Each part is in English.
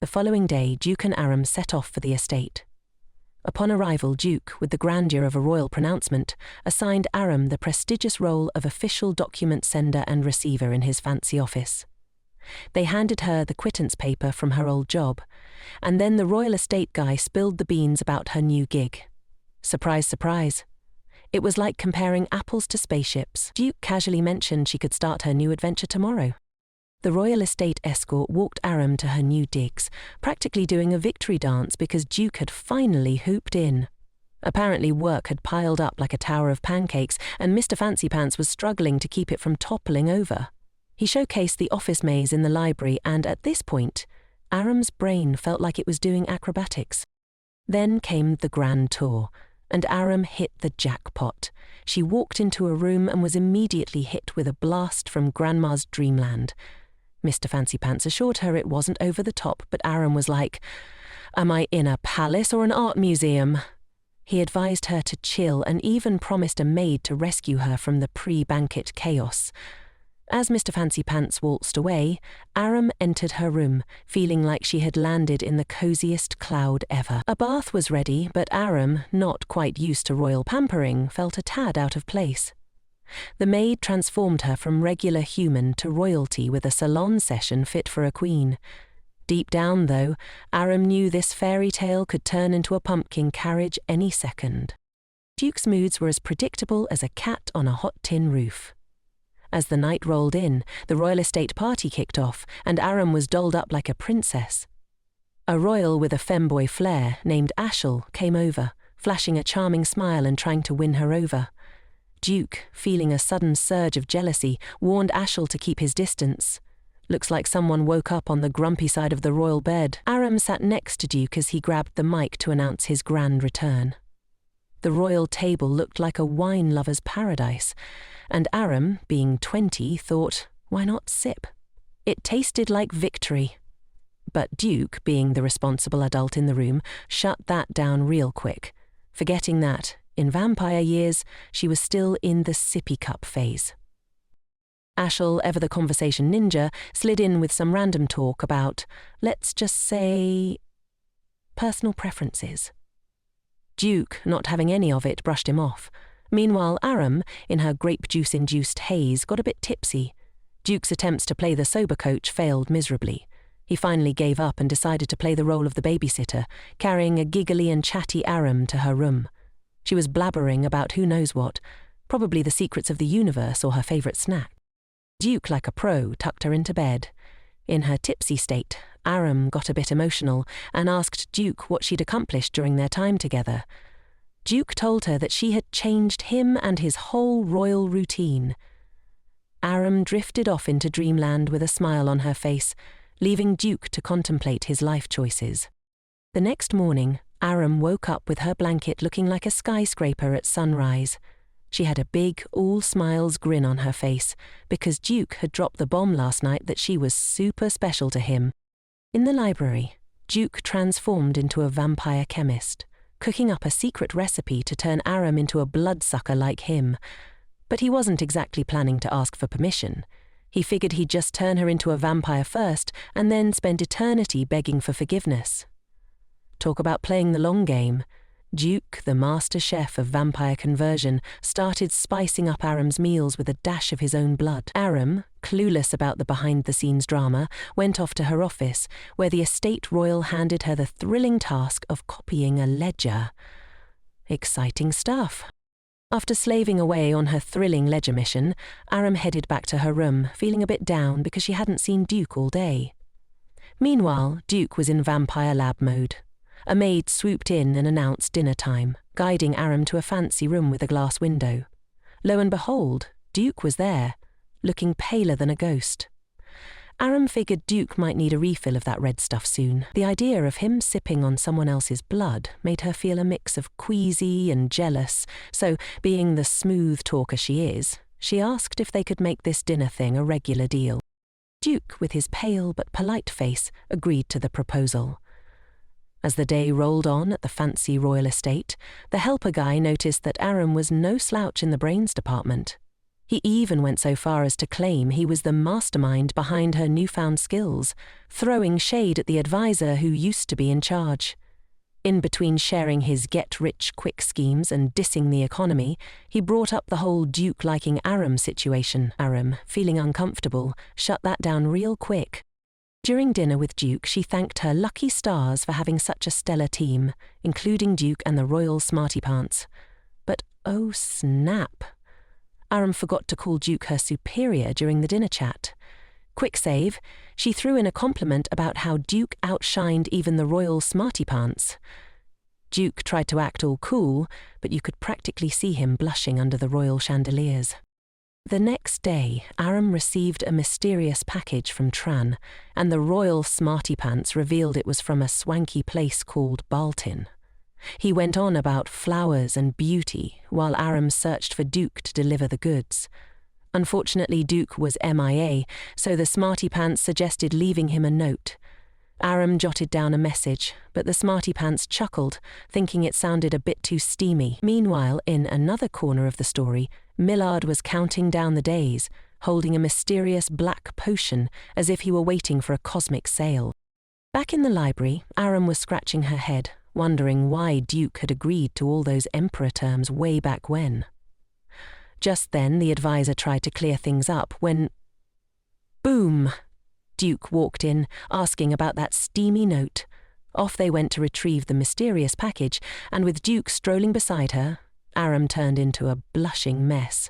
The following day, Duke and Aram set off for the estate. Upon arrival, Duke, with the grandeur of a royal pronouncement, assigned Aram the prestigious role of official document sender and receiver in his fancy office. They handed her the quittance paper from her old job, and then the royal estate guy spilled the beans about her new gig. Surprise, surprise. It was like comparing apples to spaceships. Duke casually mentioned she could start her new adventure tomorrow. The royal estate escort walked Aram to her new digs, practically doing a victory dance because Duke had finally hooped in. Apparently work had piled up like a tower of pancakes, and Mr. Fancy Pants was struggling to keep it from toppling over. He showcased the office maze in the library, and at this point, Aram's brain felt like it was doing acrobatics. Then came the grand tour, and Aram hit the jackpot. She walked into a room and was immediately hit with a blast from Grandma's dreamland. Mr. Fancy Pants assured her it wasn't over the top, but Aram was like, "Am I in a palace or an art museum?" He advised her to chill and even promised a maid to rescue her from the pre-banquet chaos. As Mr. Fancy Pants waltzed away, Aram entered her room, feeling like she had landed in the coziest cloud ever. A bath was ready, but Aram, not quite used to royal pampering, felt a tad out of place. The maid transformed her from regular human to royalty with a salon session fit for a queen. Deep down, though, Aram knew this fairy tale could turn into a pumpkin carriage any second. Duke's moods were as predictable as a cat on a hot tin roof. As the night rolled in, the royal estate party kicked off, and Aram was dolled up like a princess. A royal with a femboy flair named Ashel came over, flashing a charming smile and trying to win her over. Duke, feeling a sudden surge of jealousy, warned Ashel to keep his distance. Looks like someone woke up on the grumpy side of the royal bed. Aram sat next to Duke as he grabbed the mic to announce his grand return. The royal table looked like a wine lover's paradise, and Aram, being 20, thought, why not sip? It tasted like victory. But Duke, being the responsible adult in the room, shut that down real quick, forgetting that, in vampire years, she was still in the sippy cup phase. Ashel, ever the conversation ninja, slid in with some random talk about, let's just say, personal preferences. Duke, not having any of it, brushed him off. Meanwhile, Aram, in her grape juice-induced haze, got a bit tipsy. Duke's attempts to play the sober coach failed miserably. He finally gave up and decided to play the role of the babysitter, carrying a giggly and chatty Aram to her room. She was blabbering about who knows what, probably the secrets of the universe or her favourite snack. Duke, like a pro, tucked her into bed. In her tipsy state, Aram got a bit emotional and asked Duke what she'd accomplished during their time together. Duke told her that she had changed him and his whole royal routine. Aram drifted off into dreamland with a smile on her face, leaving Duke to contemplate his life choices. The next morning, Aram woke up with her blanket looking like a skyscraper at sunrise. She had a big, all-smiles grin on her face, because Duke had dropped the bomb last night that she was super special to him. In the library, Duke transformed into a vampire chemist, cooking up a secret recipe to turn Aram into a bloodsucker like him. But he wasn't exactly planning to ask for permission. He figured he'd just turn her into a vampire first and then spend eternity begging for forgiveness. Talk about playing the long game. Duke, the master chef of vampire conversion, started spicing up Aram's meals with a dash of his own blood. Aram, clueless about the behind-the-scenes drama, went off to her office, where the estate royal handed her the thrilling task of copying a ledger. Exciting stuff. After slaving away on her thrilling ledger mission, Aram headed back to her room, feeling a bit down because she hadn't seen Duke all day. Meanwhile, Duke was in vampire lab mode. A maid swooped in and announced dinner time, guiding Aram to a fancy room with a glass window. Lo and behold, Duke was there, looking paler than a ghost. Aram figured Duke might need a refill of that red stuff soon. The idea of him sipping on someone else's blood made her feel a mix of queasy and jealous, so, being the smooth talker she is, she asked if they could make this dinner thing a regular deal. Duke, with his pale but polite face, agreed to the proposal. As the day rolled on at the fancy royal estate, the helper guy noticed that Aram was no slouch in the brains department. He even went so far as to claim he was the mastermind behind her newfound skills, throwing shade at the advisor who used to be in charge. In between sharing his get-rich-quick schemes and dissing the economy, he brought up the whole Duke liking Aram situation. Aram, feeling uncomfortable, shut that down real quick. During dinner with Duke, she thanked her lucky stars for having such a stellar team, including Duke and the royal smarty pants. But oh snap! Aram forgot to call Duke her superior during the dinner chat. Quick save, she threw in a compliment about how Duke outshined even the royal smarty pants. Duke tried to act all cool, but you could practically see him blushing under the royal chandeliers. The next day, Aram received a mysterious package from Tran, and the royal smarty pants revealed it was from a swanky place called Baltin. He went on about flowers and beauty, while Aram searched for Duke to deliver the goods. Unfortunately, Duke was MIA, so the smarty pants suggested leaving him a note. Aram jotted down a message, but the smarty pants chuckled, thinking it sounded a bit too steamy. Meanwhile, in another corner of the story, Millard was counting down the days, holding a mysterious black potion as if he were waiting for a cosmic sale. Back in the library, Aram was scratching her head, wondering why Duke had agreed to all those emperor terms way back when. Just then, the advisor tried to clear things up when... boom! Duke walked in, asking about that steamy note. Off they went to retrieve the mysterious package, and with Duke strolling beside her, Aram turned into a blushing mess.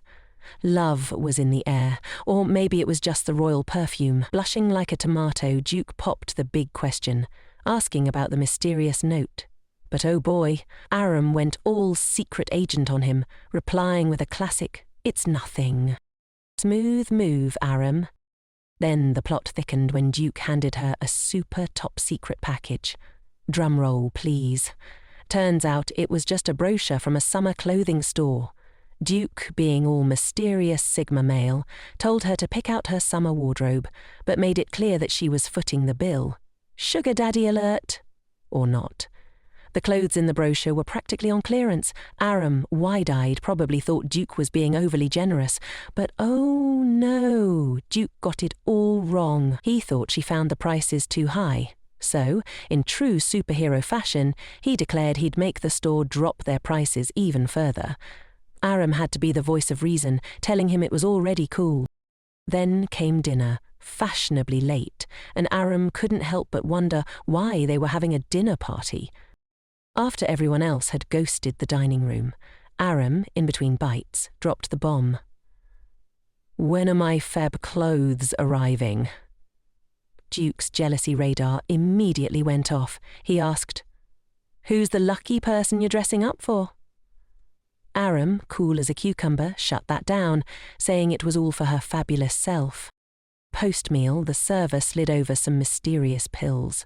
Love was in the air, or maybe it was just the royal perfume. Blushing like a tomato, Duke popped the big question, asking about the mysterious note. But oh boy, Aram went all secret agent on him, replying with a classic, "It's nothing." Smooth move, Aram. Then the plot thickened when Duke handed her a super top-secret package. Drumroll, please. Turns out it was just a brochure from a summer clothing store. Duke, being all mysterious Sigma male, told her to pick out her summer wardrobe, but made it clear that she was footing the bill. Sugar daddy alert! Or not. The clothes in the brochure were practically on clearance. Aram, wide-eyed, probably thought Duke was being overly generous. But oh no, Duke got it all wrong. He thought she found the prices too high. So, in true superhero fashion, he declared he'd make the store drop their prices even further. Aram had to be the voice of reason, telling him it was already cool. Then came dinner, fashionably late, and Aram couldn't help but wonder why they were having a dinner party. After everyone else had ghosted the dining room, Aram, in between bites, dropped the bomb. "When are my feb clothes arriving?" Duke's jealousy radar immediately went off. He asked, "Who's the lucky person you're dressing up for?" Aram, cool as a cucumber, shut that down, saying it was all for her fabulous self. Post-meal, the server slid over some mysterious pills.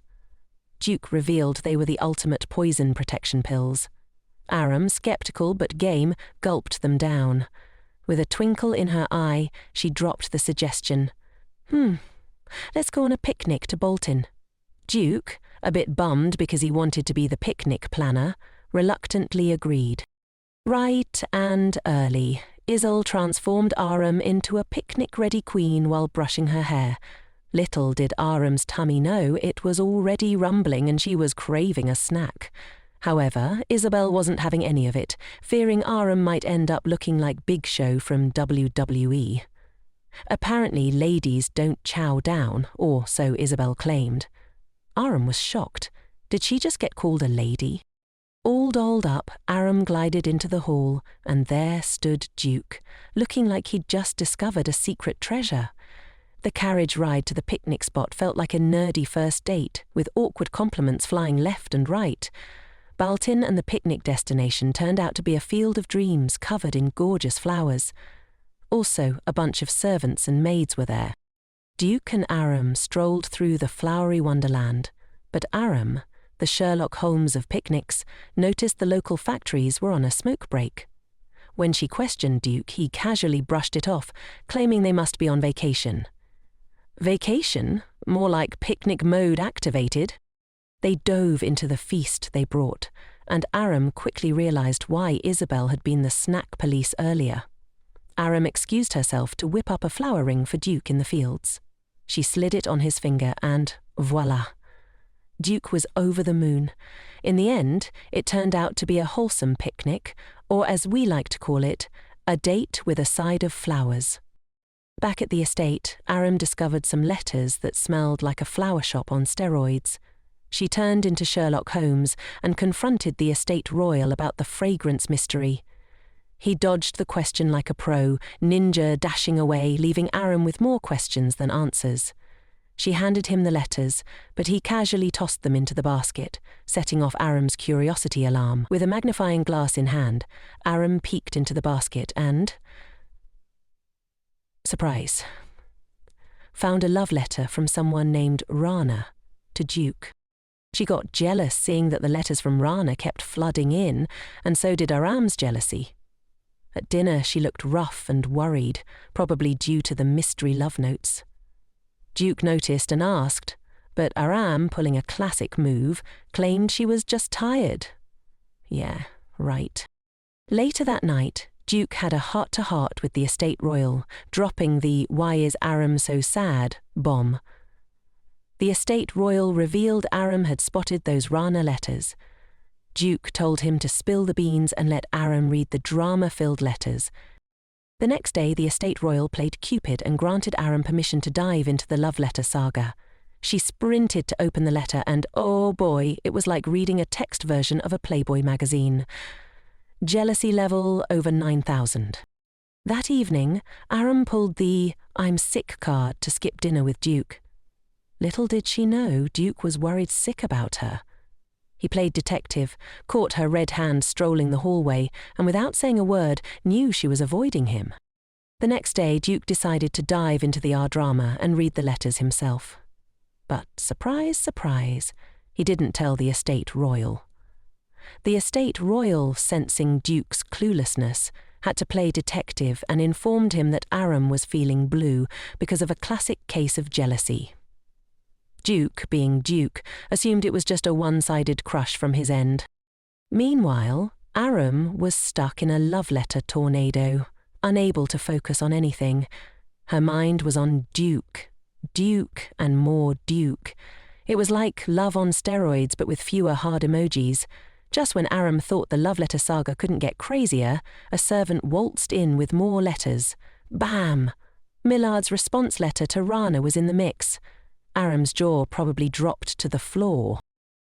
Duke revealed they were the ultimate poison protection pills. Aram, sceptical but game, gulped them down. With a twinkle in her eye, she dropped the suggestion. Let's go on a picnic to Bolton." Duke, a bit bummed because he wanted to be the picnic planner, reluctantly agreed. Right and early, Isolde transformed Aram into a picnic-ready queen while brushing her hair. Little did Aram's tummy know it was already rumbling and she was craving a snack. However, Isabel wasn't having any of it, fearing Aram might end up looking like Big Show from WWE. Apparently, ladies don't chow down, or so Isabel claimed. Aram was shocked. Did she just get called a lady? All dolled up, Aram glided into the hall, and there stood Duke, looking like he'd just discovered a secret treasure. The carriage ride to the picnic spot felt like a nerdy first date, with awkward compliments flying left and right. Baltin and the picnic destination turned out to be a field of dreams covered in gorgeous flowers. Also, a bunch of servants and maids were there. Duke and Aram strolled through the flowery wonderland, but Aram, the Sherlock Holmes of picnics, noticed the local factories were on a smoke break. When she questioned Duke, he casually brushed it off, claiming they must be on vacation. Vacation? More like picnic mode activated. They dove into the feast they brought, and Aram quickly realized why Isabel had been the snack police earlier. Aram excused herself to whip up a flower ring for Duke in the fields. She slid it on his finger and voila! Duke was over the moon. In the end, it turned out to be a wholesome picnic, or as we like to call it, a date with a side of flowers. Back at the estate, Aram discovered some letters that smelled like a flower shop on steroids. She turned into Sherlock Holmes and confronted the estate royal about the fragrance mystery. He dodged the question like a pro, ninja dashing away, leaving Aram with more questions than answers. She handed him the letters, but he casually tossed them into the basket, setting off Aram's curiosity alarm. With a magnifying glass in hand, Aram peeked into the basket and... surprise. Found a love letter from someone named Rana to Duke. She got jealous seeing that the letters from Rana kept flooding in, and so did Aram's jealousy. At dinner she looked rough and worried, probably due to the mystery love notes. Duke noticed and asked, but Aram, pulling a classic move, claimed she was just tired. Yeah, right. Later that night, Duke had a heart-to-heart with the estate royal, dropping the "why is Aram so sad" bomb. The estate royal revealed Aram had spotted those Rana letters. Duke told him to spill the beans and let Aram read the drama-filled letters. The next day, the estate royal played Cupid and granted Aram permission to dive into the love letter saga. She sprinted to open the letter and, oh boy, it was like reading a text version of a Playboy magazine. Jealousy level over 9,000. That evening, Aram pulled the "I'm sick" card to skip dinner with Duke. Little did she know Duke was worried sick about her. He played detective, caught her red hand strolling the hallway, and without saying a word, knew she was avoiding him. The next day, Duke decided to dive into the R-drama and read the letters himself. But surprise, surprise, he didn't tell the estate royal. The estate royal, sensing Duke's cluelessness, had to play detective and informed him that Aram was feeling blue because of a classic case of jealousy. Duke, being Duke, assumed it was just a one-sided crush from his end. Meanwhile, Aram was stuck in a love letter tornado, unable to focus on anything. Her mind was on Duke, Duke, and more Duke. It was like love on steroids but with fewer hard emojis. Just when Aram thought the love letter saga couldn't get crazier, a servant waltzed in with more letters. Bam! Millard's response letter to Rana was in the mix. Aram's jaw probably dropped to the floor.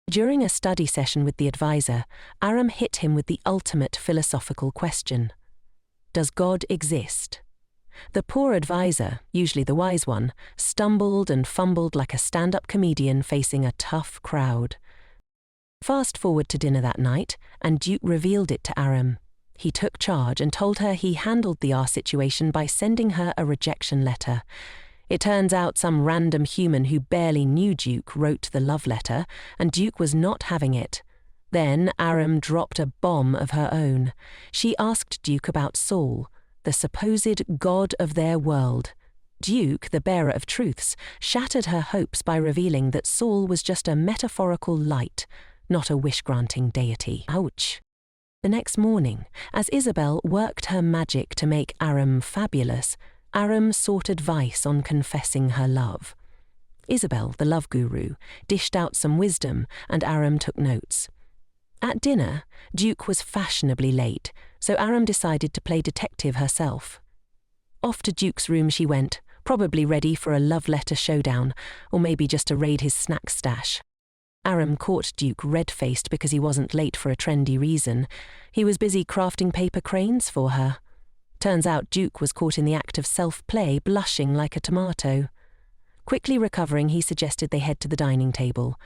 During a study session with the advisor, Aram hit him with the ultimate philosophical question. Does God exist? The poor advisor, usually the wise one, stumbled and fumbled like a stand-up comedian facing a tough crowd. Fast forward to dinner that night, and Duke revealed it to Aram. He took charge and told her he handled the situation by sending her a rejection letter. It turns out some random human who barely knew Duke wrote the love letter, and Duke was not having it. Then Aram dropped a bomb of her own. She asked Duke about Saul, the supposed god of their world. Duke, the bearer of truths, shattered her hopes by revealing that Saul was just a metaphorical light, not a wish-granting deity. Ouch. The next morning, as Isabel worked her magic to make Aram fabulous, Aram sought advice on confessing her love. Isabel, the love guru, dished out some wisdom, and Aram took notes. At dinner, Duke was fashionably late, so Aram decided to play detective herself. Off to Duke's room she went, probably ready for a love letter showdown, or maybe just to raid his snack stash. Aram caught Duke red-faced because he wasn't late for a trendy reason. He was busy crafting paper cranes for her. Turns out Duke was caught in the act of self-play, blushing like a tomato. Quickly recovering, he suggested they head to the dining table.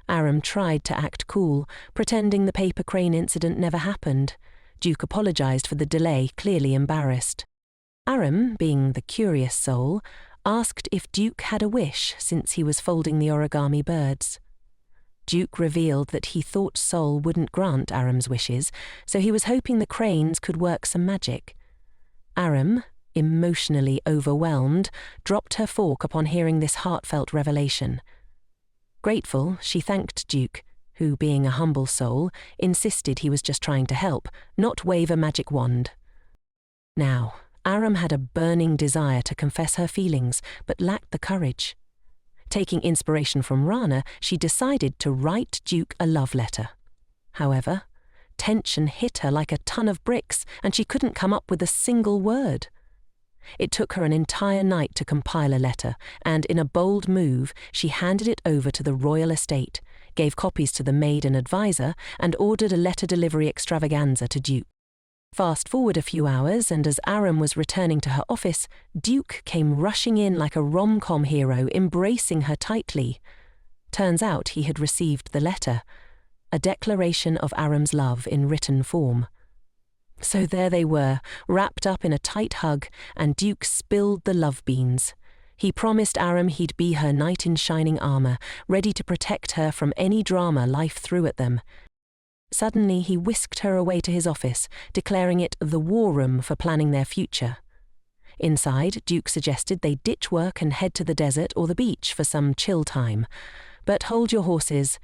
Aram tried to act cool, pretending the paper crane incident never happened. Duke apologized for the delay, clearly embarrassed. Aram, being the curious soul, asked if Duke had a wish since he was folding the origami birds. Duke revealed that he thought Sol wouldn't grant Aram's wishes, so he was hoping the cranes could work some magic. Aram, emotionally overwhelmed, dropped her fork upon hearing this heartfelt revelation. Grateful, she thanked Duke, who, being a humble soul, insisted he was just trying to help, not wave a magic wand. Now, Aram had a burning desire to confess her feelings, but lacked the courage. Taking inspiration from Rana, she decided to write Duke a love letter. However, tension hit her like a ton of bricks, and she couldn't come up with a single word. It took her an entire night to compile a letter, and in a bold move, she handed it over to the royal estate, gave copies to the maid and advisor, and ordered a letter delivery extravaganza to Duke. Fast forward a few hours, and as Aram was returning to her office, Duke came rushing in like a rom-com hero, embracing her tightly. Turns out he had received the letter, a declaration of Aram's love in written form. So there they were, wrapped up in a tight hug, and Duke spilled the love beans. He promised Aram he'd be her knight in shining armor, ready to protect her from any drama life threw at them. Suddenly he whisked her away to his office, declaring it the war room for planning their future. Inside, Duke suggested they ditch work and head to the desert or the beach for some chill time. But hold your horses.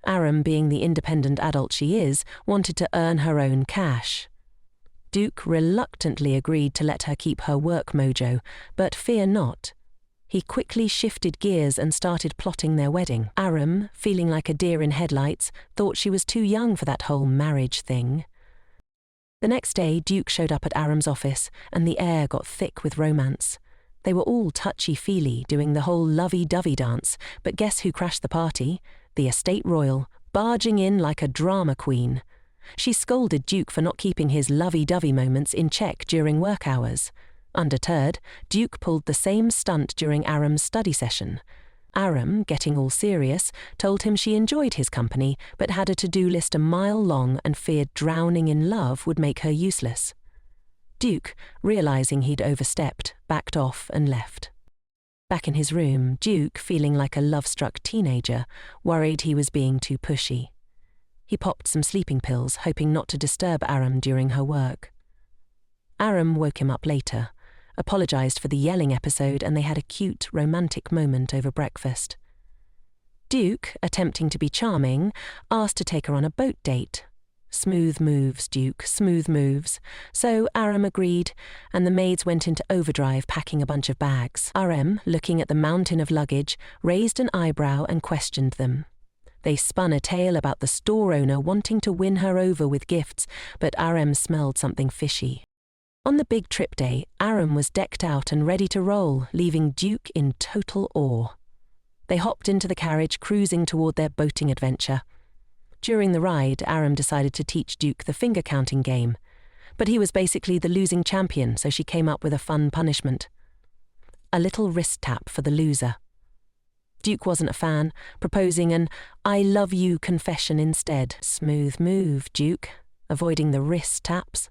Aram, being the independent adult she is, wanted to earn her own cash. Duke reluctantly agreed to let her keep her work mojo, but fear not. He quickly shifted gears and started plotting their wedding. Aram, feeling like a deer in headlights, thought she was too young for that whole marriage thing. The next day, Duke showed up at Aram's office, and the air got thick with romance. They were all touchy-feely, doing the whole lovey-dovey dance, but guess who crashed the party? The estate royal, barging in like a drama queen. She scolded Duke for not keeping his lovey-dovey moments in check during work hours. Undeterred, Duke pulled the same stunt during Aram's study session. Aram, getting all serious, told him she enjoyed his company but had a to-do list a mile long and feared drowning in love would make her useless. Duke, realizing he'd overstepped, backed off and left. Back in his room, Duke, feeling like a love-struck teenager, worried he was being too pushy. He popped some sleeping pills, hoping not to disturb Aram during her work. Aram woke him up later, apologized for the yelling episode, and they had a cute, romantic moment over breakfast. Duke, attempting to be charming, asked to take her on a boat date. Smooth moves, Duke, smooth moves. So Aram agreed, and the maids went into overdrive packing a bunch of bags. Aram, looking at the mountain of luggage, raised an eyebrow and questioned them. They spun a tale about the store owner wanting to win her over with gifts, but Aram smelled something fishy. On the big trip day, Aram was decked out and ready to roll, leaving Duke in total awe. They hopped into the carriage, cruising toward their boating adventure. During the ride, Aram decided to teach Duke the finger-counting game, but he was basically the losing champion, so she came up with a fun punishment. A little wrist tap for the loser. Duke wasn't a fan, proposing an "I love you" confession instead. Smooth move, Duke, avoiding the wrist taps.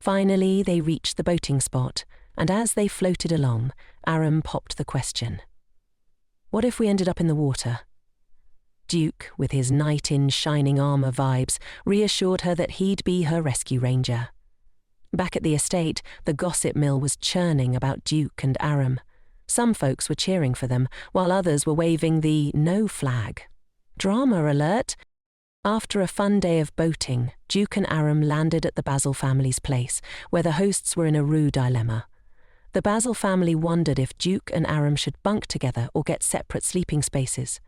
Finally, they reached the boating spot, and as they floated along, Aram popped the question. What if we ended up in the water? Duke, with his knight in shining armor vibes, reassured her that he'd be her rescue ranger. Back at the estate, the gossip mill was churning about Duke and Aram. Some folks were cheering for them, while others were waving the no flag. Drama alert! After a fun day of boating, Duke and Aram landed at the Basil family's place, where the hosts were in a rude dilemma. The Basil family wondered if Duke and Aram should bunk together or get separate sleeping spaces.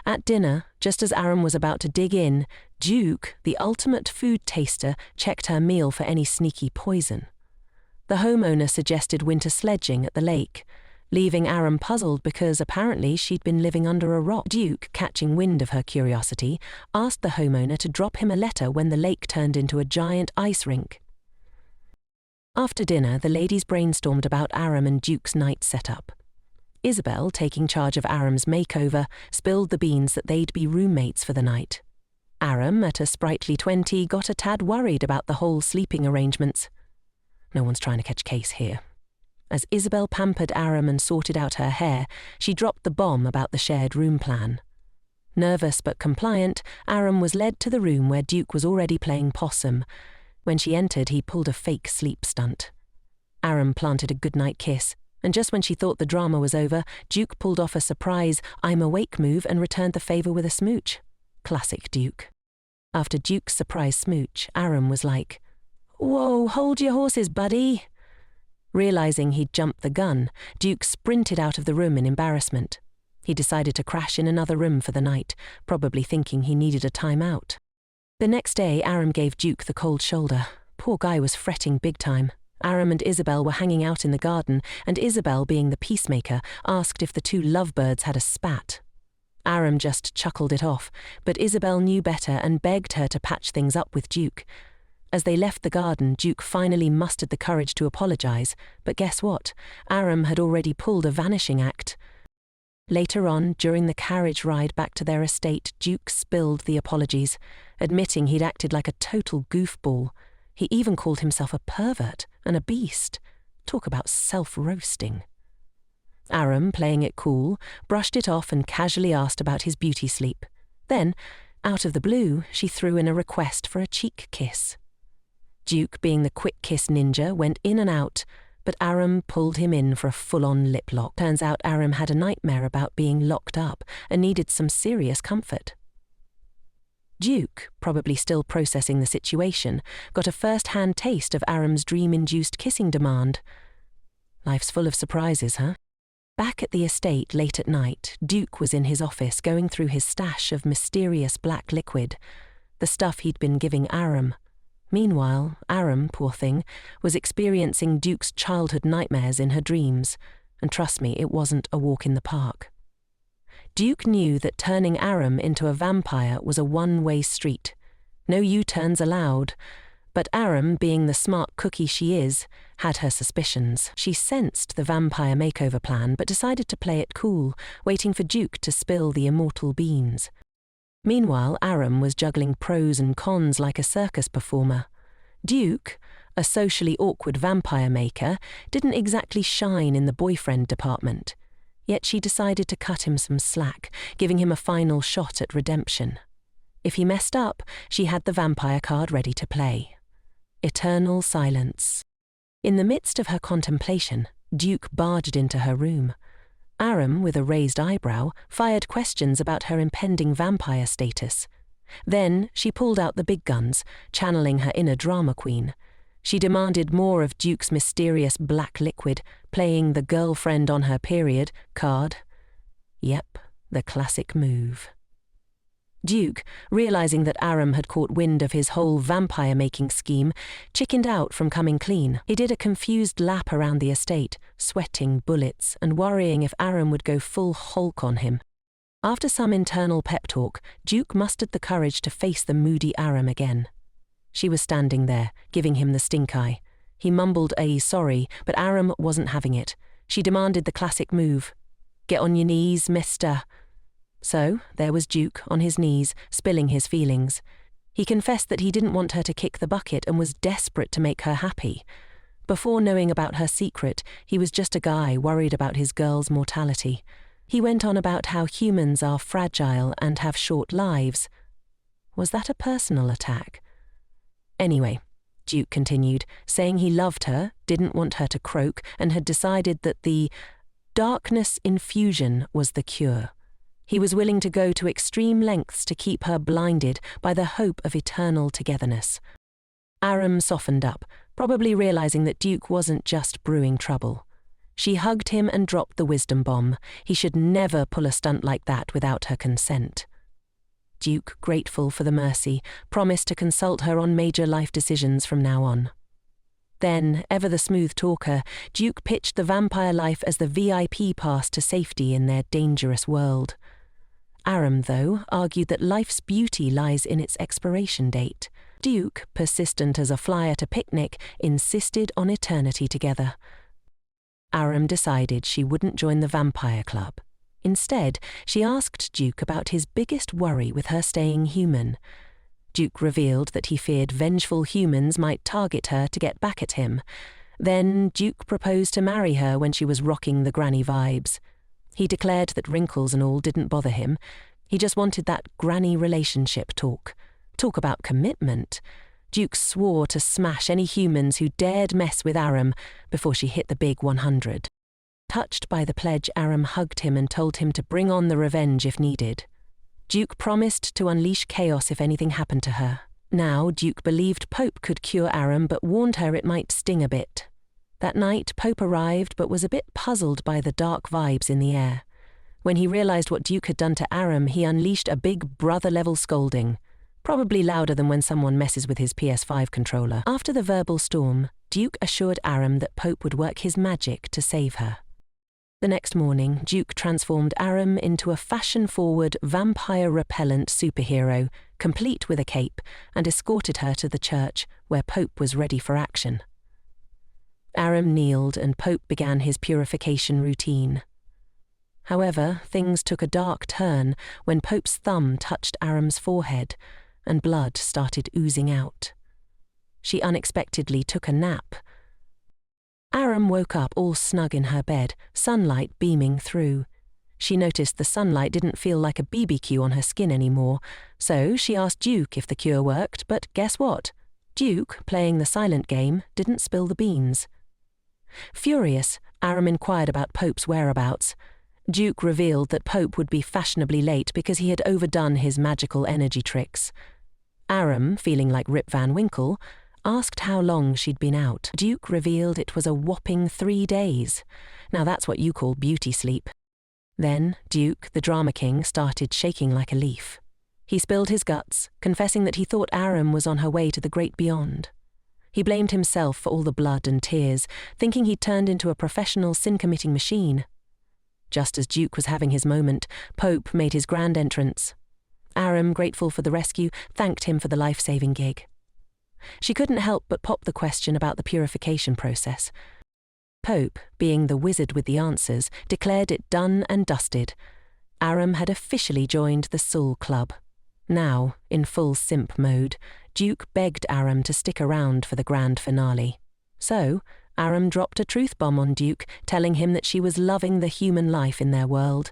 At dinner, just as Aram was about to dig in, Duke, the ultimate food taster, checked her meal for any sneaky poison. The homeowner suggested winter sledging at the lake, leaving Aram puzzled because apparently she'd been living under a rock. Duke, catching wind of her curiosity, asked the homeowner to drop him a letter when the lake turned into a giant ice rink. After dinner, the ladies brainstormed about Aram and Duke's night setup. Isabel, taking charge of Aram's makeover, spilled the beans that they'd be roommates for the night. Aram, at a sprightly 20, got a tad worried about the whole sleeping arrangements. No one's trying to catch case here. As Isabel pampered Aram and sorted out her hair, she dropped the bomb about the shared room plan. Nervous but compliant, Aram was led to the room where Duke was already playing possum. When she entered, he pulled a fake sleep stunt. Aram planted a goodnight kiss, and just when she thought the drama was over, Duke pulled off a surprise "I'm awake" move and returned the favor with a smooch. Classic Duke. After Duke's surprise smooch, Aram was like, "Whoa, hold your horses, buddy." Realizing he'd jumped the gun, Duke sprinted out of the room in embarrassment. He decided to crash in another room for the night, probably thinking he needed a time out. The next day, Aram gave Duke the cold shoulder. Poor guy was fretting big time. Aram and Isabel were hanging out in the garden, and Isabel, being the peacemaker, asked if the two lovebirds had a spat. Aram just chuckled it off, but Isabel knew better and begged her to patch things up with Duke. As they left the garden, Duke finally mustered the courage to apologize, but guess what? Aram had already pulled a vanishing act. Later on, during the carriage ride back to their estate, Duke spilled the apologies, admitting he'd acted like a total goofball. He even called himself a pervert and a beast. Talk about self-roasting. Aram, playing it cool, brushed it off and casually asked about his beauty sleep. Then, out of the blue, she threw in a request for a cheek kiss. Duke, being the quick kiss ninja, went in and out, but Aram pulled him in for a full-on lip lock. Turns out Aram had a nightmare about being locked up and needed some serious comfort. Duke, probably still processing the situation, got a first-hand taste of Aram's dream-induced kissing demand. Life's full of surprises, huh? Back at the estate late at night, Duke was in his office going through his stash of mysterious black liquid, the stuff he'd been giving Aram. Meanwhile, Aram, poor thing, was experiencing Duke's childhood nightmares in her dreams, and trust me, it wasn't a walk in the park. Duke knew that turning Aram into a vampire was a one-way street. No U-turns allowed. But Aram, being the smart cookie she is, had her suspicions. She sensed the vampire makeover plan, but decided to play it cool, waiting for Duke to spill the immortal beans. Meanwhile, Aram was juggling pros and cons like a circus performer. Duke, a socially awkward vampire maker, didn't exactly shine in the boyfriend department. Yet she decided to cut him some slack, giving him a final shot at redemption. If he messed up, she had the vampire card ready to play. Eternal silence. In the midst of her contemplation, Duke barged into her room. Aram, with a raised eyebrow, fired questions about her impending vampire status. Then she pulled out the big guns, channeling her inner drama queen. She demanded more of Duke's mysterious black liquid, playing the girlfriend on her period card. Yep, the classic move. Duke, realizing that Aram had caught wind of his whole vampire-making scheme, chickened out from coming clean. He did a confused lap around the estate, sweating bullets and worrying if Aram would go full Hulk on him. After some internal pep talk, Duke mustered the courage to face the moody Aram again. She was standing there, giving him the stink eye. He mumbled a sorry, but Aram wasn't having it. She demanded the classic move. "Get on your knees, mister." So, there was Duke, on his knees, spilling his feelings. He confessed that he didn't want her to kick the bucket and was desperate to make her happy. Before knowing about her secret, he was just a guy worried about his girl's mortality. He went on about how humans are fragile and have short lives. Was that a personal attack? Anyway, Duke continued, saying he loved her, didn't want her to croak, and had decided that the darkness infusion was the cure. He was willing to go to extreme lengths to keep her blinded by the hope of eternal togetherness. Aram softened up, probably realizing that Duke wasn't just brewing trouble. She hugged him and dropped the wisdom bomb. He should never pull a stunt like that without her consent. Duke, grateful for the mercy, promised to consult her on major life decisions from now on. Then, ever the smooth talker, Duke pitched the vampire life as the VIP pass to safety in their dangerous world. Aram, though, argued that life's beauty lies in its expiration date. Duke, persistent as a fly at a picnic, insisted on eternity together. Aram decided she wouldn't join the vampire club. Instead, she asked Duke about his biggest worry with her staying human. Duke revealed that he feared vengeful humans might target her to get back at him. Then Duke proposed to marry her when she was rocking the granny vibes. He declared that wrinkles and all didn't bother him. He just wanted that granny relationship talk. Talk about commitment. Duke swore to smash any humans who dared mess with Aram before she hit the big 100. Touched by the pledge, Aram hugged him and told him to bring on the revenge if needed. Duke promised to unleash chaos if anything happened to her. Now, Duke believed Pope could cure Aram but warned her it might sting a bit. That night, Pope arrived but was a bit puzzled by the dark vibes in the air. When he realized what Duke had done to Aram, he unleashed a big brother-level scolding, probably louder than when someone messes with his PS5 controller. After the verbal storm, Duke assured Aram that Pope would work his magic to save her. The next morning, Duke transformed Aram into a fashion-forward, vampire-repellent superhero, complete with a cape, and escorted her to the church, where Pope was ready for action. Aram kneeled and Pope began his purification routine. However, things took a dark turn when Pope's thumb touched Aram's forehead, and blood started oozing out. She unexpectedly took a nap. Aram woke up all snug in her bed, sunlight beaming through. She noticed the sunlight didn't feel like a BBQ on her skin anymore, so she asked Duke if the cure worked, but guess what? Duke, playing the silent game, didn't spill the beans. Furious, Aram inquired about Pope's whereabouts. Duke revealed that Pope would be fashionably late because he had overdone his magical energy tricks. Aram, feeling like Rip Van Winkle, asked how long she'd been out. Duke revealed it was a whopping 3 days. Now that's what you call beauty sleep. Then Duke, the drama king, started shaking like a leaf. He spilled his guts, confessing that he thought Aram was on her way to the great beyond. He blamed himself for all the blood and tears, thinking he'd turned into a professional sin-committing machine. Just as Duke was having his moment, Pope made his grand entrance. Aram, grateful for the rescue, thanked him for the life-saving gig. She couldn't help but pop the question about the purification process. Pope, being the wizard with the answers, declared it done and dusted. Aram had officially joined the Soul Club. Now, in full simp mode, Duke begged Aram to stick around for the grand finale. So, Aram dropped a truth bomb on Duke, telling him that she was loving the human life in their world.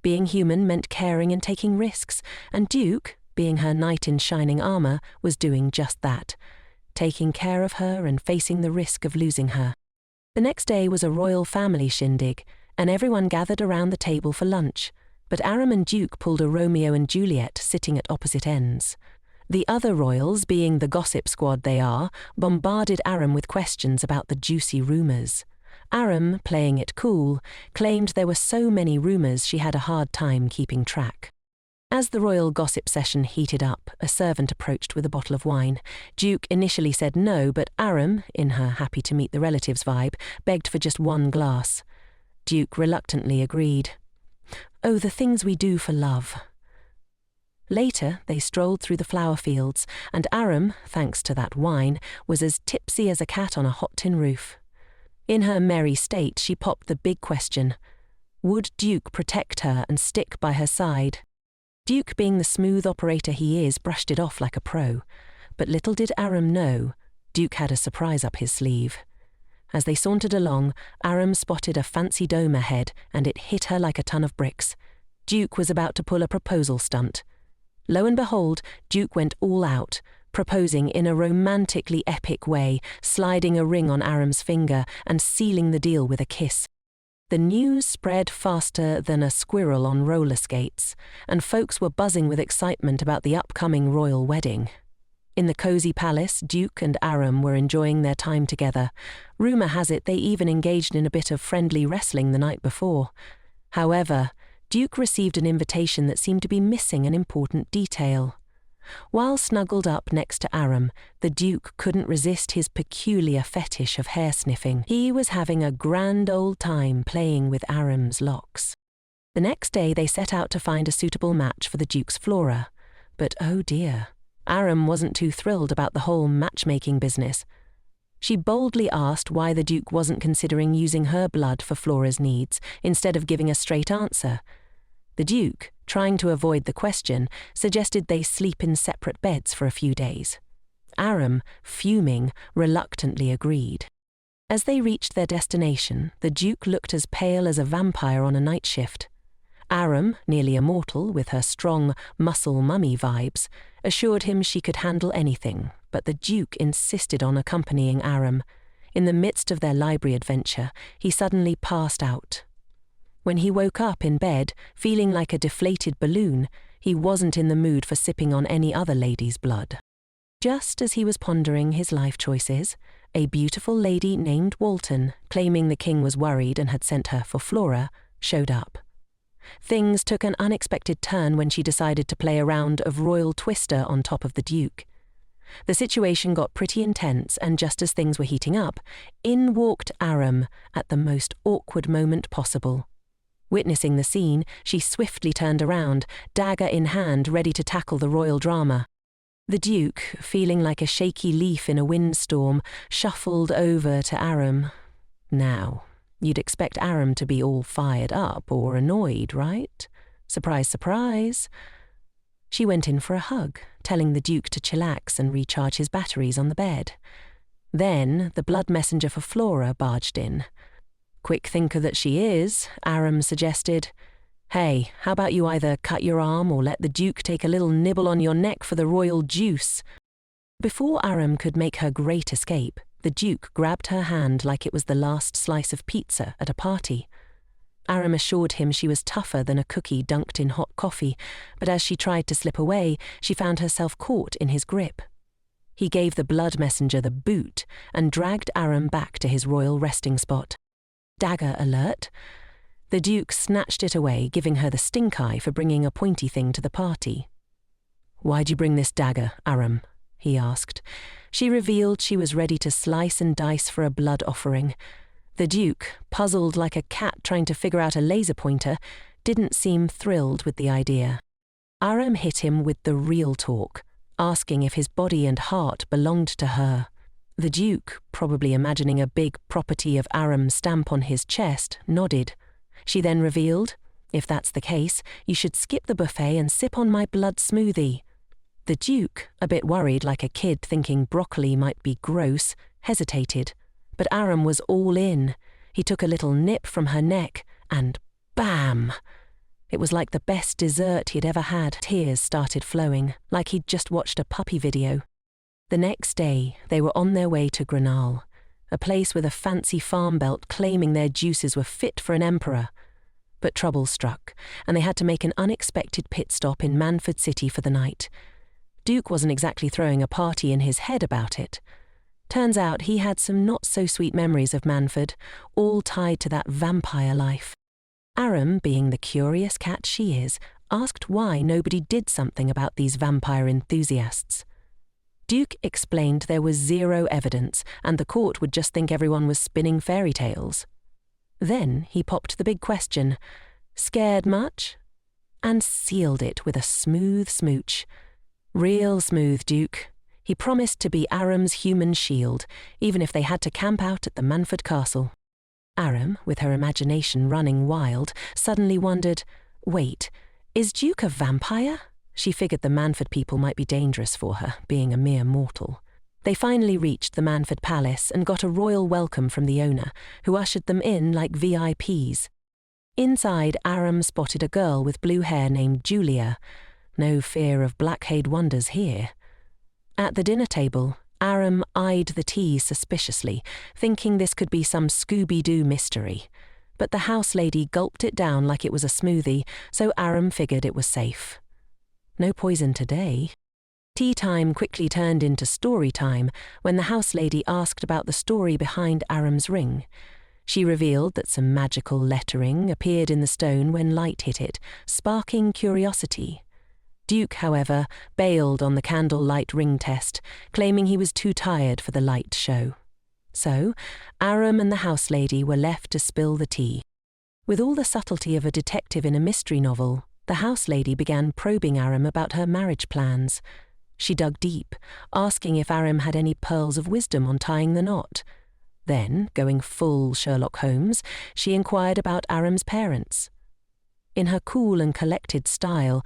Being human meant caring and taking risks, and Duke, being her knight in shining armor, was doing just that, taking care of her and facing the risk of losing her. The next day was a royal family shindig, and everyone gathered around the table for lunch, but Aram and Duke pulled a Romeo and Juliet sitting at opposite ends. The other royals, being the gossip squad they are, bombarded Aram with questions about the juicy rumours. Aram, playing it cool, claimed there were so many rumours she had a hard time keeping track. As the royal gossip session heated up, a servant approached with a bottle of wine. Duke initially said no, but Aram, in her happy-to-meet-the-relatives vibe, begged for just 1 glass. Duke reluctantly agreed. Oh, the things we do for love. Later, they strolled through the flower fields, and Aram, thanks to that wine, was as tipsy as a cat on a hot tin roof. In her merry state, she popped the big question. Would Duke protect her and stick by her side? Duke, being the smooth operator he is, brushed it off like a pro. But little did Aram know, Duke had a surprise up his sleeve. As they sauntered along, Aram spotted a fancy dome ahead, and it hit her like a ton of bricks. Duke was about to pull a proposal stunt. Lo and behold, Duke went all out, proposing in a romantically epic way, sliding a ring on Aram's finger and sealing the deal with a kiss. The news spread faster than a squirrel on roller skates, and folks were buzzing with excitement about the upcoming royal wedding. In the cozy palace, Duke and Aram were enjoying their time together. Rumour has it they even engaged in a bit of friendly wrestling the night before. However, Duke received an invitation that seemed to be missing an important detail. While snuggled up next to Aram, the Duke couldn't resist his peculiar fetish of hair sniffing. He was having a grand old time playing with Aram's locks. The next day they set out to find a suitable match for the Duke's flora. But oh dear, Aram wasn't too thrilled about the whole matchmaking business. She boldly asked why the Duke wasn't considering using her blood for Flora's needs, instead of giving a straight answer. The Duke, trying to avoid the question, suggested they sleep in separate beds for a few days. Aram, fuming, reluctantly agreed. As they reached their destination, the Duke looked as pale as a vampire on a night shift. Aram, nearly immortal with her strong, muscle mummy vibes, assured him she could handle anything, but the Duke insisted on accompanying Aram. In the midst of their library adventure, he suddenly passed out. When he woke up in bed, feeling like a deflated balloon, he wasn't in the mood for sipping on any other lady's blood. Just as he was pondering his life choices, a beautiful lady named Walton, claiming the king was worried and had sent her for Flora, showed up. Things took an unexpected turn when she decided to play a round of royal twister on top of the Duke. The situation got pretty intense, and just as things were heating up, in walked Aram at the most awkward moment possible. Witnessing the scene, she swiftly turned around, dagger in hand, ready to tackle the royal drama. The Duke, feeling like a shaky leaf in a windstorm, shuffled over to Aram. Now, you'd expect Aram to be all fired up or annoyed, right? Surprise, surprise. She went in for a hug, telling the Duke to chillax and recharge his batteries on the bed. Then the blood messenger for Flora barged in. Quick thinker that she is, Aram suggested, "Hey, how about you either cut your arm or let the Duke take a little nibble on your neck for the royal juice?" Before Aram could make her great escape, the Duke grabbed her hand like it was the last slice of pizza at a party. Aram assured him she was tougher than a cookie dunked in hot coffee, but as she tried to slip away, she found herself caught in his grip. He gave the blood messenger the boot and dragged Aram back to his royal resting spot. Dagger alert. The Duke snatched it away, giving her the stink eye for bringing a pointy thing to the party. "Why'd you bring this dagger, Aram?" he asked. She revealed she was ready to slice and dice for a blood offering. The Duke, puzzled like a cat trying to figure out a laser pointer, didn't seem thrilled with the idea. Aram hit him with the real talk, asking if his body and heart belonged to her. The Duke, probably imagining a big property of Aram's stamp on his chest, nodded. She then revealed, "If that's the case, you should skip the buffet and sip on my blood smoothie." The Duke, a bit worried like a kid thinking broccoli might be gross, hesitated. But Aram was all in. He took a little nip from her neck, and bam! It was like the best dessert he'd ever had. Tears started flowing, like he'd just watched a puppy video. The next day, they were on their way to Granal, a place with a fancy farm belt claiming their juices were fit for an emperor. But trouble struck, and they had to make an unexpected pit stop in Manford City for the night. Duke wasn't exactly throwing a party in his head about it. Turns out he had some not-so-sweet memories of Manford, all tied to that vampire life. Aram, being the curious cat she is, asked why nobody did something about these vampire enthusiasts. Duke explained there was zero evidence, and the court would just think everyone was spinning fairy tales. Then he popped the big question, "Scared much?" and sealed it with a smooth smooch. Real smooth, Duke. He promised to be Aram's human shield, even if they had to camp out at the Manford castle. Aram, with her imagination running wild, suddenly wondered, wait, is Duke a vampire? She figured the Manford people might be dangerous for her, being a mere mortal. They finally reached the Manford Palace and got a royal welcome from the owner, who ushered them in like VIPs. Inside, Aram spotted a girl with blue hair named Julia. No fear of black-haired wonders here. At the dinner table, Aram eyed the tea suspiciously, thinking this could be some Scooby-Doo mystery. But the house lady gulped it down like it was a smoothie, so Aram figured it was safe. No poison today. Tea time quickly turned into story time when the house lady asked about the story behind Aram's ring. She revealed that some magical lettering appeared in the stone when light hit it, sparking curiosity. Duke, however, bailed on the candlelight ring test, claiming he was too tired for the light show. So, Aram and the house lady were left to spill the tea. With all the subtlety of a detective in a mystery novel, the house lady began probing Aram about her marriage plans. She dug deep, asking if Aram had any pearls of wisdom on tying the knot. Then, going full Sherlock Holmes, she inquired about Aram's parents. In her cool and collected style,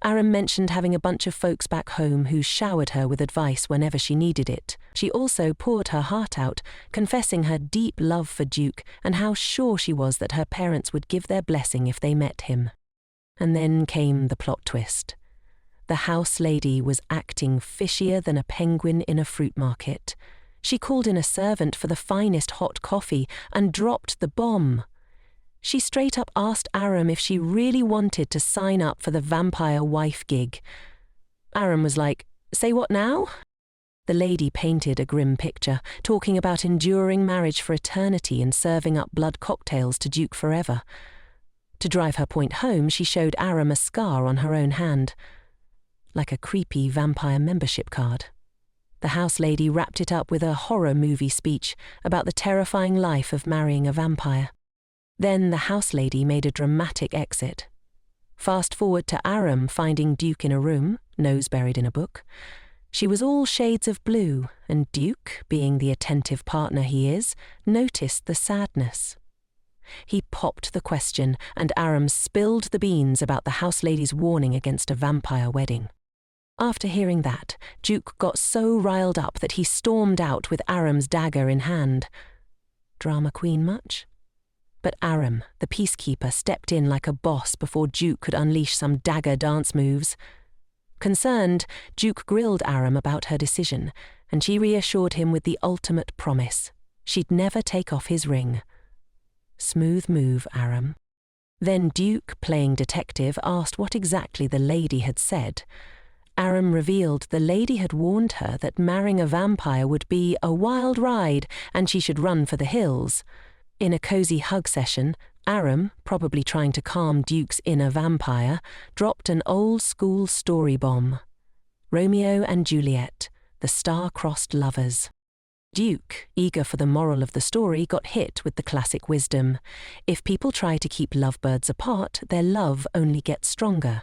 Aram mentioned having a bunch of folks back home who showered her with advice whenever she needed it. She also poured her heart out, confessing her deep love for Duke and how sure she was that her parents would give their blessing if they met him. And then came the plot twist. The house lady was acting fishier than a penguin in a fruit market. She called in a servant for the finest hot coffee and dropped the bomb. She straight up asked Aram if she really wanted to sign up for the vampire wife gig. Aram was like, "Say what now?" The lady painted a grim picture, talking about enduring marriage for eternity and serving up blood cocktails to Duke forever. To drive her point home, she showed Aram a scar on her own hand, like a creepy vampire membership card. The house lady wrapped it up with a horror movie speech about the terrifying life of marrying a vampire. Then the house lady made a dramatic exit. Fast forward to Aram finding Duke in a room, nose buried in a book. She was all shades of blue, and Duke, being the attentive partner he is, noticed the sadness. He popped the question, and Aram spilled the beans about the house lady's warning against a vampire wedding. After hearing that, Duke got so riled up that he stormed out with Aram's dagger in hand. Drama queen much? But Aram, the peacekeeper, stepped in like a boss before Duke could unleash some dagger dance moves. Concerned, Duke grilled Aram about her decision, and she reassured him with the ultimate promise. She'd never take off his ring. Smooth move, Aram. Then Duke, playing detective, asked what exactly the lady had said. Aram revealed the lady had warned her that marrying a vampire would be a wild ride and she should run for the hills. In a cozy hug session, Aram, probably trying to calm Duke's inner vampire, dropped an old-school story bomb. Romeo and Juliet, the star-crossed lovers. Duke, eager for the moral of the story, got hit with the classic wisdom. If people try to keep lovebirds apart, their love only gets stronger.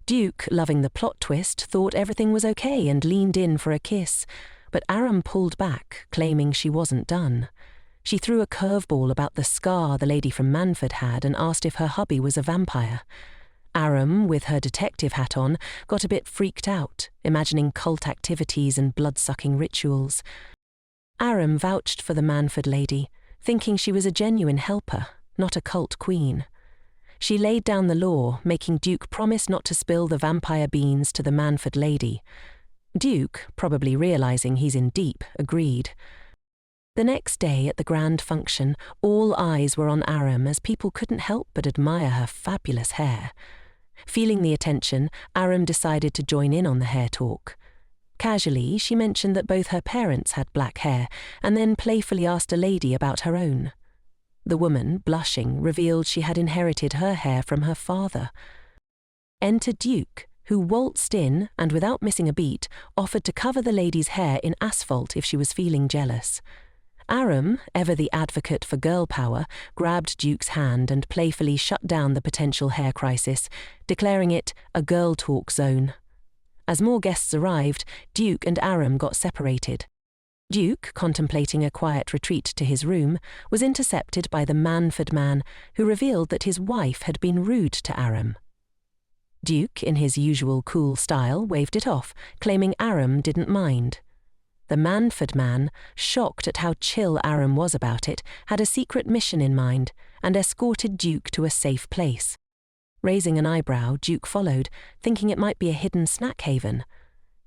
Duke, loving the plot twist, thought everything was okay and leaned in for a kiss, but Aram pulled back, claiming she wasn't done. She threw a curveball about the scar the lady from Manford had and asked if her hubby was a vampire. Aram, with her detective hat on, got a bit freaked out, imagining cult activities and blood-sucking rituals. Aram vouched for the Manford lady, thinking she was a genuine helper, not a cult queen. She laid down the law, making Duke promise not to spill the vampire beans to the Manford lady. Duke, probably realizing he's in deep, agreed. The next day at the grand function, all eyes were on Aram as people couldn't help but admire her fabulous hair. Feeling the attention, Aram decided to join in on the hair talk. Casually, she mentioned that both her parents had black hair, and then playfully asked a lady about her own. The woman, blushing, revealed she had inherited her hair from her father. Enter Duke, who waltzed in and, without missing a beat, offered to cover the lady's hair in asphalt if she was feeling jealous. Aram, ever the advocate for girl power, grabbed Duke's hand and playfully shut down the potential hair crisis, declaring it a girl talk zone. As more guests arrived, Duke and Aram got separated. Duke, contemplating a quiet retreat to his room, was intercepted by the Manford man, who revealed that his wife had been rude to Aram. Duke, in his usual cool style, waved it off, claiming Aram didn't mind. The Manford man, shocked at how chill Aram was about it, had a secret mission in mind and escorted Duke to a safe place. Raising an eyebrow, Duke followed, thinking it might be a hidden snack haven.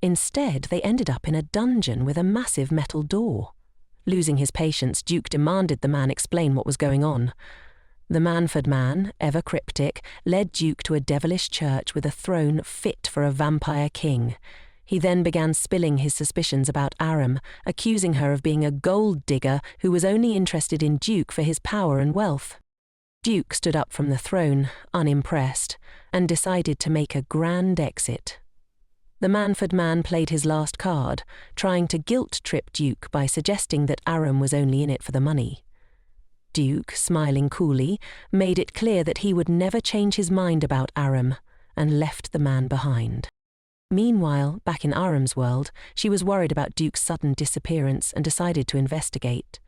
Instead, they ended up in a dungeon with a massive metal door. Losing his patience, Duke demanded the man explain what was going on. The Manford man, ever cryptic, led Duke to a devilish church with a throne fit for a vampire king. He then began spilling his suspicions about Aram, accusing her of being a gold digger who was only interested in Duke for his power and wealth. Duke stood up from the throne, unimpressed, and decided to make a grand exit. The Manford man played his last card, trying to guilt-trip Duke by suggesting that Aram was only in it for the money. Duke, smiling coolly, made it clear that he would never change his mind about Aram, and left the man behind. Meanwhile, back in Aram's world, she was worried about Duke's sudden disappearance and decided to investigate.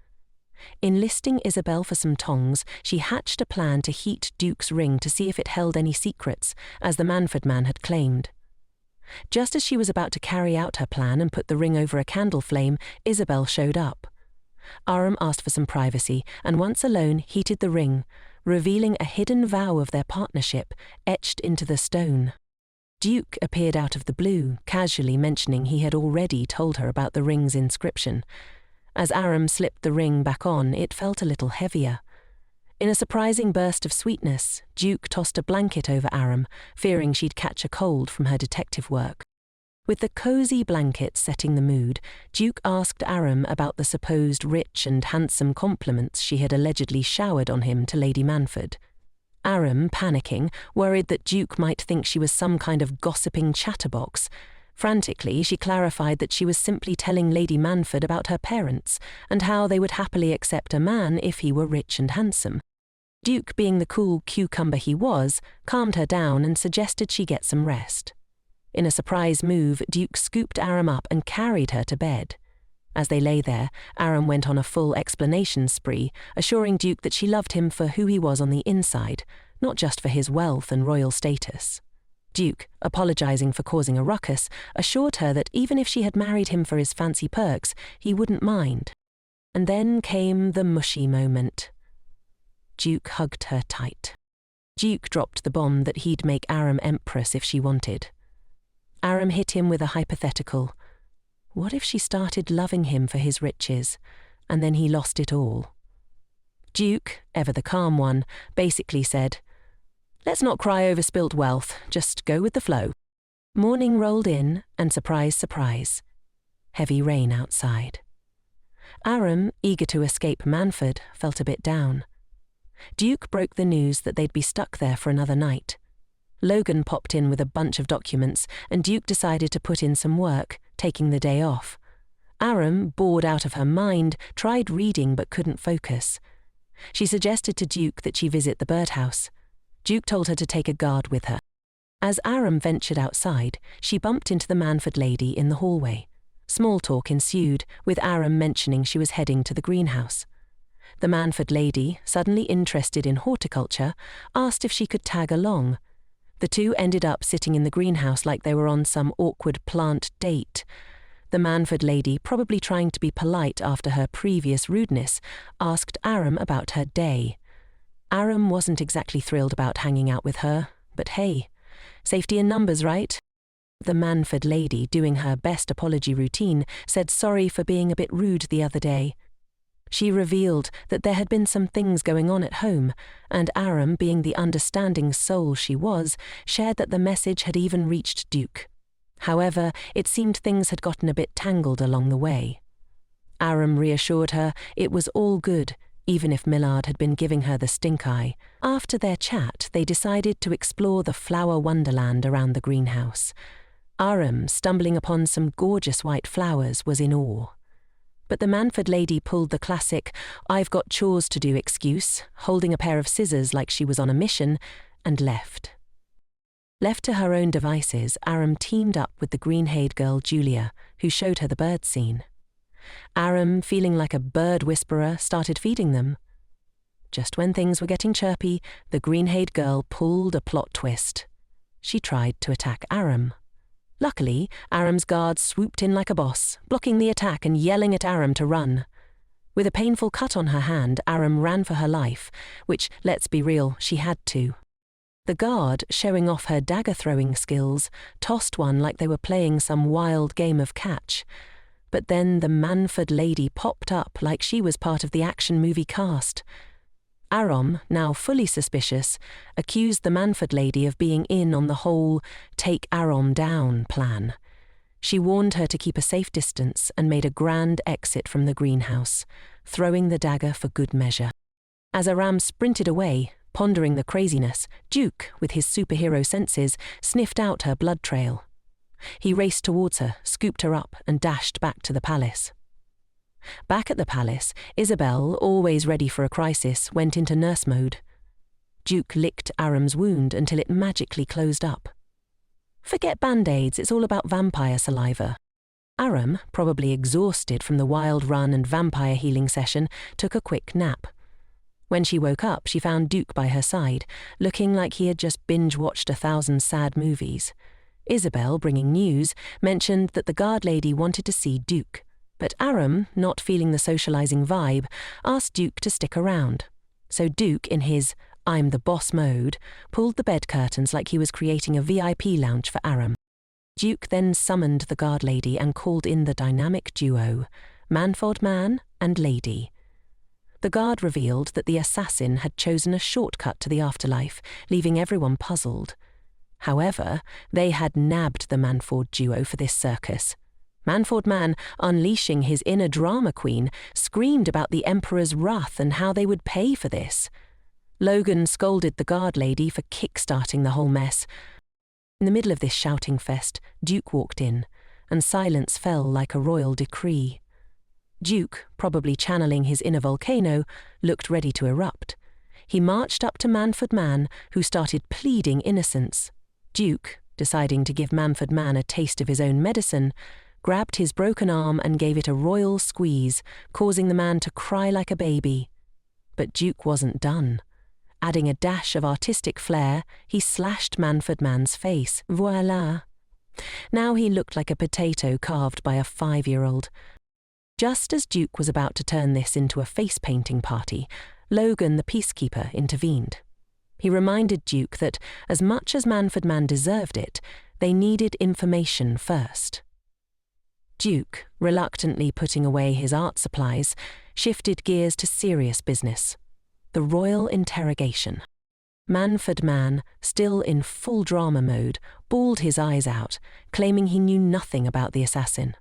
Enlisting Isabel for some tongs, she hatched a plan to heat Duke's ring to see if it held any secrets, as the Manford man had claimed. Just as she was about to carry out her plan and put the ring over a candle flame, Isabel showed up. Aram asked for some privacy, and once alone heated the ring, revealing a hidden vow of their partnership, etched into the stone. Duke appeared out of the blue, casually mentioning he had already told her about the ring's inscription. As Aram slipped the ring back on, it felt a little heavier. In a surprising burst of sweetness, Duke tossed a blanket over Aram, fearing she'd catch a cold from her detective work. With the cosy blankets setting the mood, Duke asked Aram about the supposed rich and handsome compliments she had allegedly showered on him to Lady Manford. Aram, panicking, worried that Duke might think she was some kind of gossiping chatterbox. Frantically, she clarified that she was simply telling Lady Manford about her parents and how they would happily accept a man if he were rich and handsome. Duke, being the cool cucumber he was, calmed her down and suggested she get some rest. In a surprise move, Duke scooped Aram up and carried her to bed. As they lay there, Aram went on a full explanation spree, assuring Duke that she loved him for who he was on the inside, not just for his wealth and royal status. Duke, apologizing for causing a ruckus, assured her that even if she had married him for his fancy perks, he wouldn't mind. And then came the mushy moment. Duke hugged her tight. Duke dropped the bomb that he'd make Aram empress if she wanted. Aram hit him with a hypothetical. What if she started loving him for his riches, and then he lost it all? Duke, ever the calm one, basically said, "Let's not cry over spilt wealth, just go with the flow." Morning rolled in, and surprise, surprise, heavy rain outside. Aram, eager to escape Manford, felt a bit down. Duke broke the news that they'd be stuck there for another night. Logan popped in with a bunch of documents, and Duke decided to put in some work, taking the day off. Aram, bored out of her mind, tried reading but couldn't focus. She suggested to Duke that she visit the birdhouse. Duke told her to take a guard with her. As Aram ventured outside, she bumped into the Manford lady in the hallway. Small talk ensued, with Aram mentioning she was heading to the greenhouse. The Manford lady, suddenly interested in horticulture, asked if she could tag along. The two ended up sitting in the greenhouse like they were on some awkward plant date. The Manford lady, probably trying to be polite after her previous rudeness, asked Aram about her day. Aram wasn't exactly thrilled about hanging out with her, but hey, safety in numbers, right? The Manford lady, doing her best apology routine, said sorry for being a bit rude the other day. She revealed that there had been some things going on at home, and Aram, being the understanding soul she was, shared that the message had even reached Duke. However, it seemed things had gotten a bit tangled along the way. Aram reassured her it was all good, even if Millard had been giving her the stink eye. After their chat, they decided to explore the flower wonderland around the greenhouse. Aram, stumbling upon some gorgeous white flowers, was in awe. But the Manford lady pulled the classic "I've got chores to do" excuse, holding a pair of scissors like she was on a mission, and left. Left to her own devices, Aram teamed up with the green-haired girl Julia, who showed her the bird scene. Aram, feeling like a bird whisperer, started feeding them. Just when things were getting chirpy, the green-haired girl pulled a plot twist. She tried to attack Aram. Luckily, Aram's guards swooped in like a boss, blocking the attack and yelling at Aram to run. With a painful cut on her hand, Aram ran for her life, which, let's be real, she had to. The guard, showing off her dagger-throwing skills, tossed one like they were playing some wild game of catch. But then the Manford lady popped up like she was part of the action movie cast. Aram, now fully suspicious, accused the Manford lady of being in on the whole "take Aram down" plan. She warned her to keep a safe distance and made a grand exit from the greenhouse, throwing the dagger for good measure. As Aram sprinted away, pondering the craziness, Duke, with his superhero senses, sniffed out her blood trail. He raced towards her, scooped her up, and dashed back to the palace. Back at the palace, Isabel, always ready for a crisis, went into nurse mode. Duke licked Aram's wound until it magically closed up. Forget band-aids, it's all about vampire saliva. Aram, probably exhausted from the wild run and vampire healing session, took a quick nap. When she woke up, she found Duke by her side, looking like he had just binge-watched 1,000 sad movies. Isabel, bringing news, mentioned that the guard lady wanted to see Duke. But Aram, not feeling the socializing vibe, asked Duke to stick around. So Duke, in his "I'm the boss" mode, pulled the bed curtains like he was creating a VIP lounge for Aram. Duke then summoned the guard lady and called in the dynamic duo, Manford man and lady. The guard revealed that the assassin had chosen a shortcut to the afterlife, leaving everyone puzzled. However, they had nabbed the Manford duo for this circus. Manford man, unleashing his inner drama queen, screamed about the Emperor's wrath and how they would pay for this. Logan scolded the guard lady for kick-starting the whole mess. In the middle of this shouting fest, Duke walked in, and silence fell like a royal decree. Duke, probably channeling his inner volcano, looked ready to erupt. He marched up to Manford man, who started pleading innocence. Duke, deciding to give Manford man a taste of his own medicine, grabbed his broken arm and gave it a royal squeeze, causing the man to cry like a baby. But Duke wasn't done. Adding a dash of artistic flair, he slashed Manford man's face. Voila! Now he looked like a potato carved by a 5-year-old. Just as Duke was about to turn this into a face-painting party, Logan the peacekeeper intervened. He reminded Duke that, as much as Manford man deserved it, they needed information first. Duke, reluctantly putting away his art supplies, shifted gears to serious business. The royal interrogation. Manford man, still in full drama mode, bawled his eyes out, claiming he knew nothing about the assassin.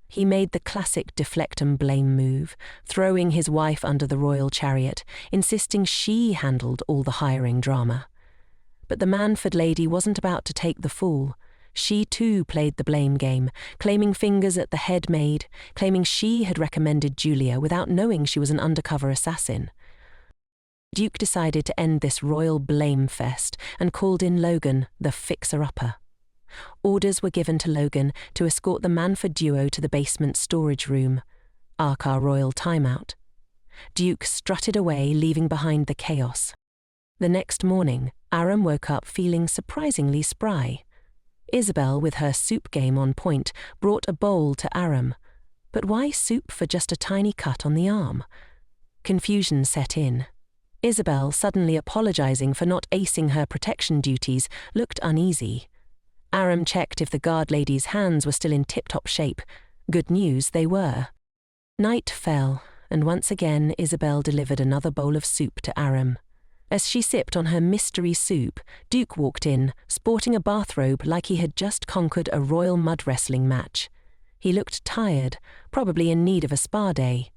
He made the classic deflect and blame move, throwing his wife under the royal chariot, insisting she handled all the hiring drama. But the Manford lady wasn't about to take the fall. She too played the blame game, claiming fingers at the head maid, claiming she had recommended Julia without knowing she was an undercover assassin. Duke decided to end this royal blame fest and called in Logan, the fixer-upper. Orders were given to Logan to escort the Manford duo to the basement storage room, our royal timeout. Duke strutted away, leaving behind the chaos. The next morning, Aram woke up feeling surprisingly spry. Isabel, with her soup game on point, brought a bowl to Aram. But why soup for just a tiny cut on the arm? Confusion set in. Isabel, suddenly apologizing for not acing her protection duties, looked uneasy. Aram checked if the guard lady's hands were still in tip-top shape. Good news, they were. Night fell, and once again Isabel delivered another bowl of soup to Aram. As she sipped on her mystery soup, Duke walked in, sporting a bathrobe like he had just conquered a royal mud wrestling match. He looked tired, probably in need of a spa day.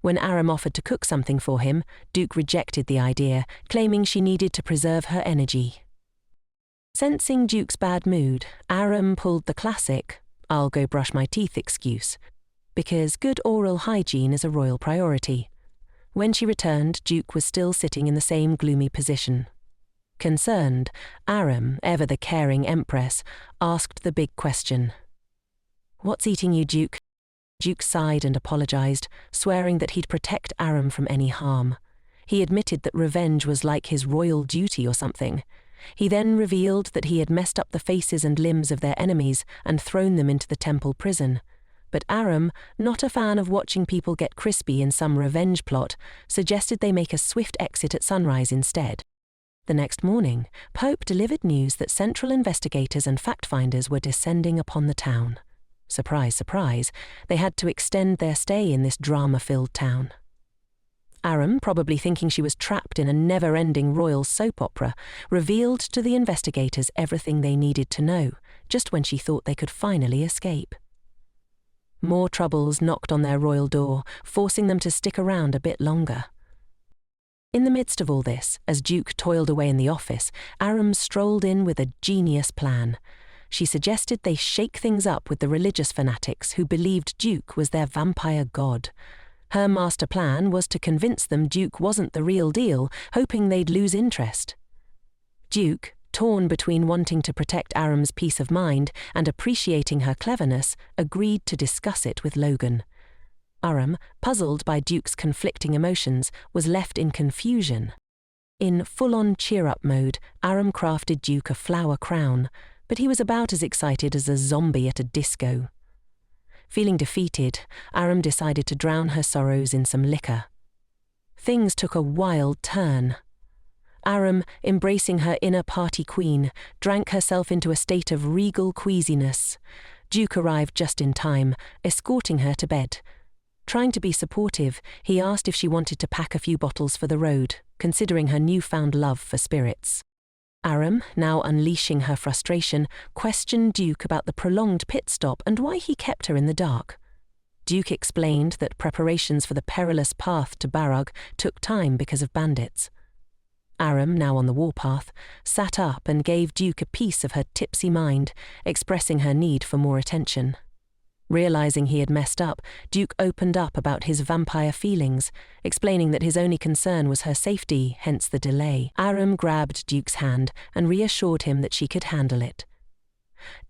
When Aram offered to cook something for him, Duke rejected the idea, claiming she needed to preserve her energy. Sensing Duke's bad mood, Aram pulled the classic, "I'll go brush my teeth" excuse, because good oral hygiene is a royal priority. When she returned, Duke was still sitting in the same gloomy position. Concerned, Aram, ever the caring empress, asked the big question. "What's eating you, Duke?" Duke sighed and apologized, swearing that he'd protect Aram from any harm. He admitted that revenge was like his royal duty or something. He then revealed that he had messed up the faces and limbs of their enemies and thrown them into the temple prison. But Aram, not a fan of watching people get crispy in some revenge plot, suggested they make a swift exit at sunrise instead. The next morning, Pope delivered news that central investigators and fact-finders were descending upon the town. Surprise, surprise, they had to extend their stay in this drama-filled town. Aram, probably thinking she was trapped in a never-ending royal soap opera, revealed to the investigators everything they needed to know, just when she thought they could finally escape. More troubles knocked on their royal door, forcing them to stick around a bit longer. In the midst of all this, as Duke toiled away in the office, Aram strolled in with a genius plan. She suggested they shake things up with the religious fanatics who believed Duke was their vampire god. Her master plan was to convince them Duke wasn't the real deal, hoping they'd lose interest. Duke, torn between wanting to protect Aram's peace of mind and appreciating her cleverness, agreed to discuss it with Logan. Aram, puzzled by Duke's conflicting emotions, was left in confusion. In full-on cheer-up mode, Aram crafted Duke a flower crown, but he was about as excited as a zombie at a disco. Feeling defeated, Aram decided to drown her sorrows in some liquor. Things took a wild turn. Aram, embracing her inner party queen, drank herself into a state of regal queasiness. Duke arrived just in time, escorting her to bed. Trying to be supportive, he asked if she wanted to pack a few bottles for the road, considering her newfound love for spirits. Aram, now unleashing her frustration, questioned Duke about the prolonged pit stop and why he kept her in the dark. Duke explained that preparations for the perilous path to Barug took time because of bandits. Aram, now on the warpath, sat up and gave Duke a piece of her tipsy mind, expressing her need for more attention. Realizing he had messed up, Duke opened up about his vampire feelings, explaining that his only concern was her safety, hence the delay. Aram grabbed Duke's hand and reassured him that she could handle it.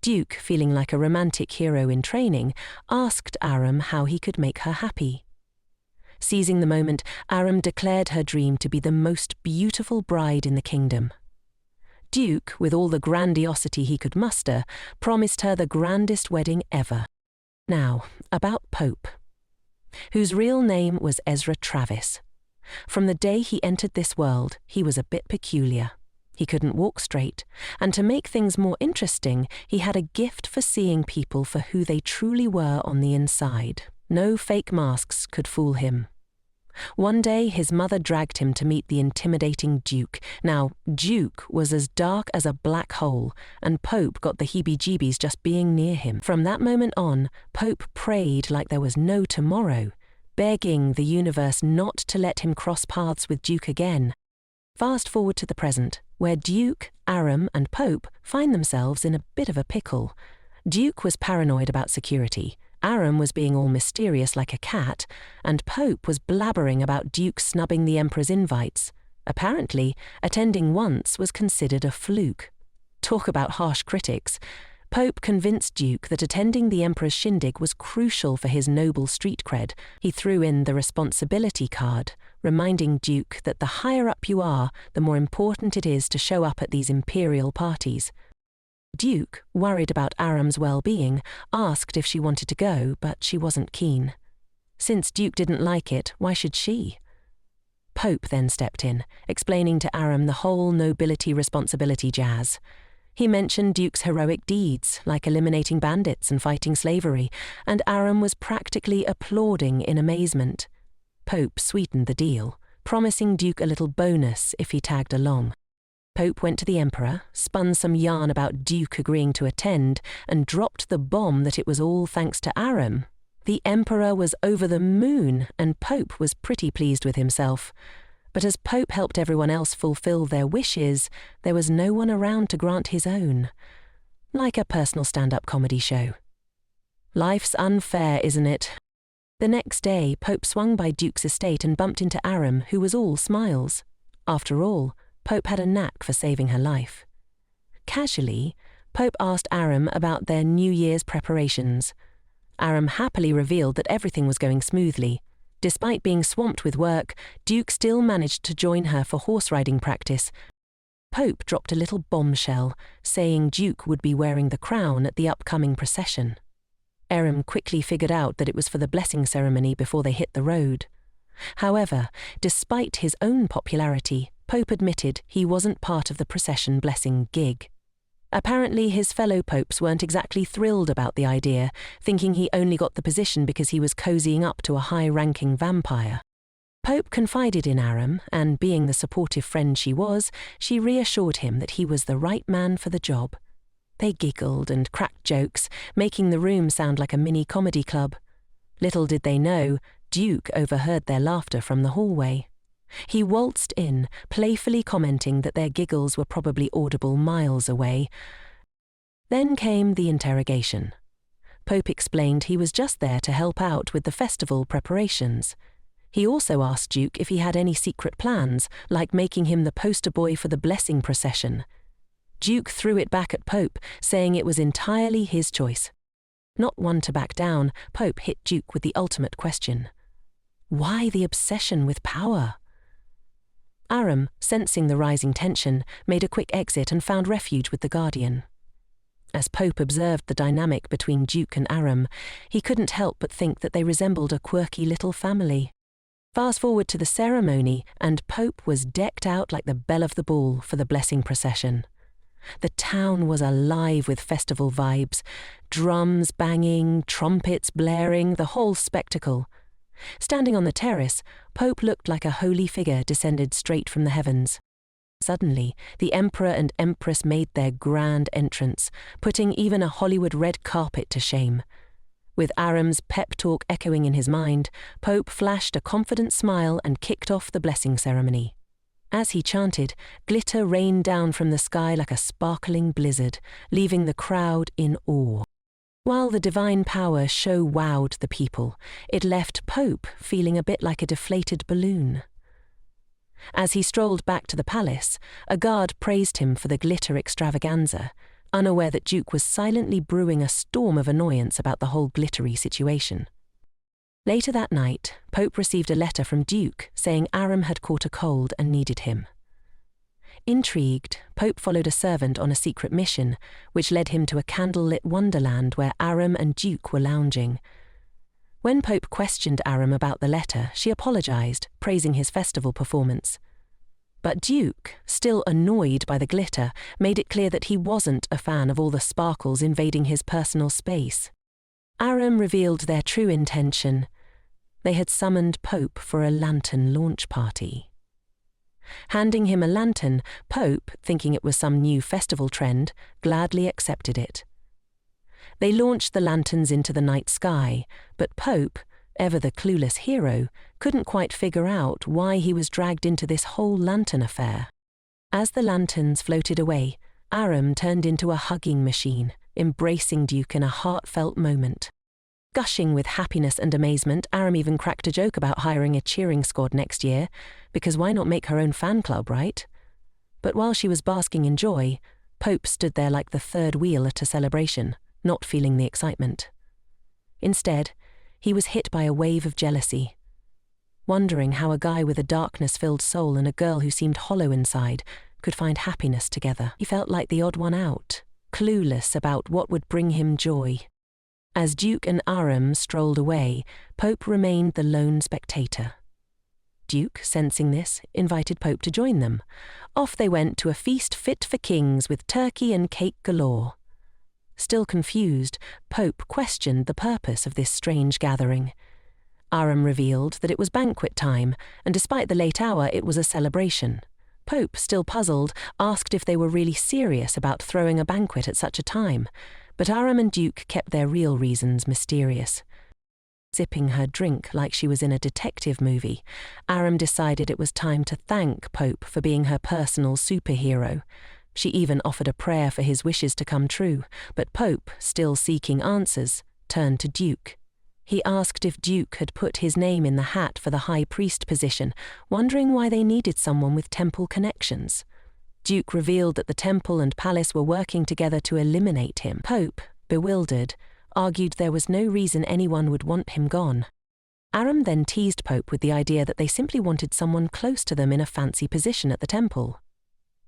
Duke, feeling like a romantic hero in training, asked Aram how he could make her happy. Seizing the moment, Aram declared her dream to be the most beautiful bride in the kingdom. Duke, with all the grandiosity he could muster, promised her the grandest wedding ever. Now, about Pope, whose real name was Ezra Travis. From the day he entered this world, he was a bit peculiar. He couldn't walk straight, and to make things more interesting, he had a gift for seeing people for who they truly were on the inside. No fake masks could fool him. One day, his mother dragged him to meet the intimidating Duke. Now, Duke was as dark as a black hole, and Pope got the heebie-jeebies just being near him. From that moment on, Pope prayed like there was no tomorrow, begging the universe not to let him cross paths with Duke again. Fast forward to the present, where Duke, Aram, and Pope find themselves in a bit of a pickle. Duke was paranoid about security. Aram was being all mysterious like a cat, and Pope was blabbering about Duke snubbing the Emperor's invites. Apparently, attending once was considered a fluke. Talk about harsh critics. Pope convinced Duke that attending the Emperor's shindig was crucial for his noble street cred. He threw in the responsibility card, reminding Duke that the higher up you are, the more important it is to show up at these imperial parties. Duke, worried about Aram's well-being, asked if she wanted to go, but she wasn't keen. Since Duke didn't like it, why should she? Pope then stepped in, explaining to Aram the whole nobility responsibility jazz. He mentioned Duke's heroic deeds, like eliminating bandits and fighting slavery, and Aram was practically applauding in amazement. Pope sweetened the deal, promising Duke a little bonus if he tagged along. Pope went to the Emperor, spun some yarn about Duke agreeing to attend, and dropped the bomb that it was all thanks to Aram. The Emperor was over the moon, and Pope was pretty pleased with himself. But as Pope helped everyone else fulfill their wishes, there was no one around to grant his own. Like a personal stand-up comedy show. Life's unfair, isn't it? The next day, Pope swung by Duke's estate and bumped into Aram, who was all smiles. After all, Pope had a knack for saving her life. Casually, Pope asked Aram about their New Year's preparations. Aram happily revealed that everything was going smoothly. Despite being swamped with work, Duke still managed to join her for horse riding practice. Pope dropped a little bombshell, saying Duke would be wearing the crown at the upcoming procession. Aram quickly figured out that it was for the blessing ceremony before they hit the road. However, despite his own popularity, Pope admitted he wasn't part of the procession blessing gig. Apparently his fellow popes weren't exactly thrilled about the idea, thinking he only got the position because he was cozying up to a high-ranking vampire. Pope confided in Aram, and being the supportive friend she was, she reassured him that he was the right man for the job. They giggled and cracked jokes, making the room sound like a mini comedy club. Little did they know, Duke overheard their laughter from the hallway. He waltzed in, playfully commenting that their giggles were probably audible miles away. Then came the interrogation. Pope explained he was just there to help out with the festival preparations. He also asked Duke if he had any secret plans, like making him the poster boy for the blessing procession. Duke threw it back at Pope, saying it was entirely his choice. Not one to back down, Pope hit Duke with the ultimate question. Why the obsession with power? Aram, sensing the rising tension, made a quick exit and found refuge with the Guardian. As Pope observed the dynamic between Duke and Aram, he couldn't help but think that they resembled a quirky little family. Fast forward to the ceremony, and Pope was decked out like the belle of the ball for the blessing procession. The town was alive with festival vibes, drums banging, trumpets blaring, the whole spectacle. Standing on the terrace, Pope looked like a holy figure descended straight from the heavens. Suddenly, the Emperor and Empress made their grand entrance, putting even a Hollywood red carpet to shame. With Aram's pep talk echoing in his mind, Pope flashed a confident smile and kicked off the blessing ceremony. As he chanted, glitter rained down from the sky like a sparkling blizzard, leaving the crowd in awe. While the divine power show wowed the people, it left Pope feeling a bit like a deflated balloon. As he strolled back to the palace, a guard praised him for the glitter extravaganza, unaware that Duke was silently brewing a storm of annoyance about the whole glittery situation. Later that night, Pope received a letter from Duke saying Aram had caught a cold and needed him. Intrigued, Pope followed a servant on a secret mission, which led him to a candlelit wonderland where Aram and Duke were lounging. When Pope questioned Aram about the letter, she apologized, praising his festival performance. But Duke, still annoyed by the glitter, made it clear that he wasn't a fan of all the sparkles invading his personal space. Aram revealed their true intention. They had summoned Pope for a lantern launch party. Handing him a lantern, Pope, thinking it was some new festival trend, gladly accepted it. They launched the lanterns into the night sky, but Pope, ever the clueless hero, couldn't quite figure out why he was dragged into this whole lantern affair. As the lanterns floated away, Aram turned into a hugging machine, embracing Duke in a heartfelt moment. Gushing with happiness and amazement, Aram even cracked a joke about hiring a cheering squad next year, because why not make her own fan club, right? But while she was basking in joy, Pope stood there like the third wheel at a celebration, not feeling the excitement. Instead, he was hit by a wave of jealousy. Wondering how a guy with a darkness-filled soul and a girl who seemed hollow inside could find happiness together. He felt like the odd one out, clueless about what would bring him joy. As Duke and Aram strolled away, Pope remained the lone spectator. Duke, sensing this, invited Pope to join them. Off they went to a feast fit for kings with turkey and cake galore. Still confused, Pope questioned the purpose of this strange gathering. Aram revealed that it was banquet time, and despite the late hour, it was a celebration. Pope, still puzzled, asked if they were really serious about throwing a banquet at such a time, but Aram and Duke kept their real reasons mysterious. Sipping her drink like she was in a detective movie, Aram decided it was time to thank Pope for being her personal superhero. She even offered a prayer for his wishes to come true, but Pope, still seeking answers, turned to Duke. He asked if Duke had put his name in the hat for the high priest position, wondering why they needed someone with temple connections. Duke revealed that the temple and palace were working together to eliminate him. Pope, bewildered, argued there was no reason anyone would want him gone. Aram then teased Pope with the idea that they simply wanted someone close to them in a fancy position at the temple.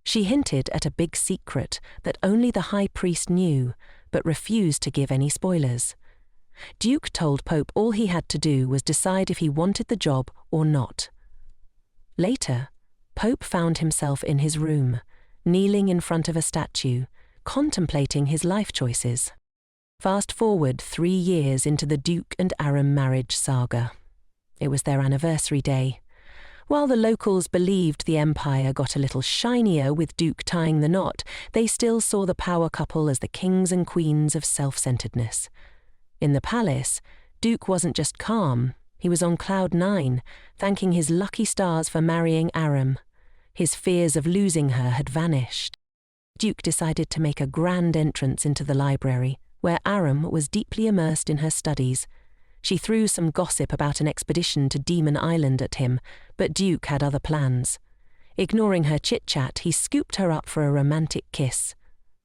She hinted at a big secret that only the high priest knew, but refused to give any spoilers. Duke told Pope all he had to do was decide if he wanted the job or not. Later, Pope found himself in his room, kneeling in front of a statue, contemplating his life choices. Fast forward 3 years into the Duke and Aram marriage saga. It was their anniversary day. While the locals believed the empire got a little shinier with Duke tying the knot, they still saw the power couple as the kings and queens of self-centeredness. In the palace, Duke wasn't just calm, he was on cloud 9, thanking his lucky stars for marrying Aram. His fears of losing her had vanished. Duke decided to make a grand entrance into the library, where Aram was deeply immersed in her studies. She threw some gossip about an expedition to Demon Island at him, but Duke had other plans. Ignoring her chit-chat, he scooped her up for a romantic kiss.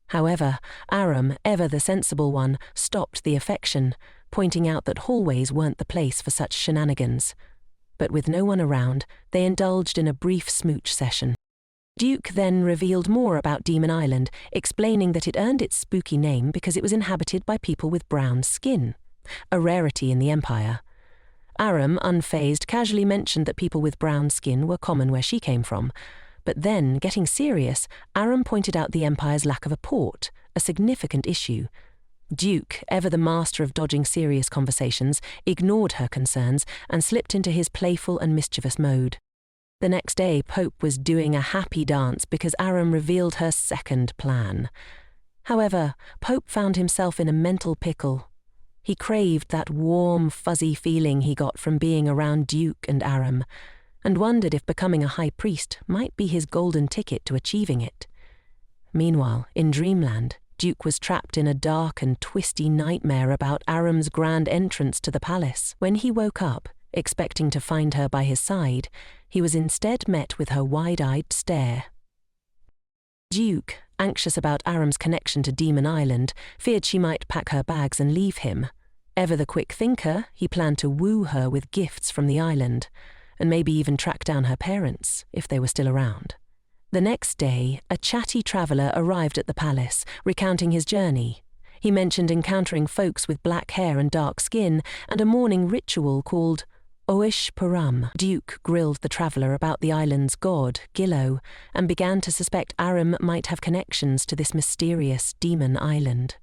However, Aram, ever the sensible one, stopped the affection, pointing out that hallways weren't the place for such shenanigans. But with no one around, they indulged in a brief smooch session. Duke then revealed more about Demon Island, explaining that it earned its spooky name because it was inhabited by people with brown skin, a rarity in the empire. Aram, unfazed, casually mentioned that people with brown skin were common where she came from. But then, getting serious, Aram pointed out the empire's lack of a port, a significant issue. Duke, ever the master of dodging serious conversations, ignored her concerns and slipped into his playful and mischievous mode. The next day, Pope was doing a happy dance because Aram revealed her second plan. However, Pope found himself in a mental pickle. He craved that warm, fuzzy feeling he got from being around Duke and Aram, and wondered if becoming a high priest might be his golden ticket to achieving it. Meanwhile, in Dreamland, Duke was trapped in a dark and twisty nightmare about Aram's grand entrance to the palace. When he woke up, expecting to find her by his side, he was instead met with her wide-eyed stare. Duke, anxious about Aram's connection to Demon Island, feared she might pack her bags and leave him. Ever the quick thinker, he planned to woo her with gifts from the island, and maybe even track down her parents, if they were still around. The next day, a chatty traveller arrived at the palace, recounting his journey. He mentioned encountering folks with black hair and dark skin, and a morning ritual called Oish Param. Duke grilled the traveller about the island's god, Gillo, and began to suspect Aram might have connections to this mysterious demon island.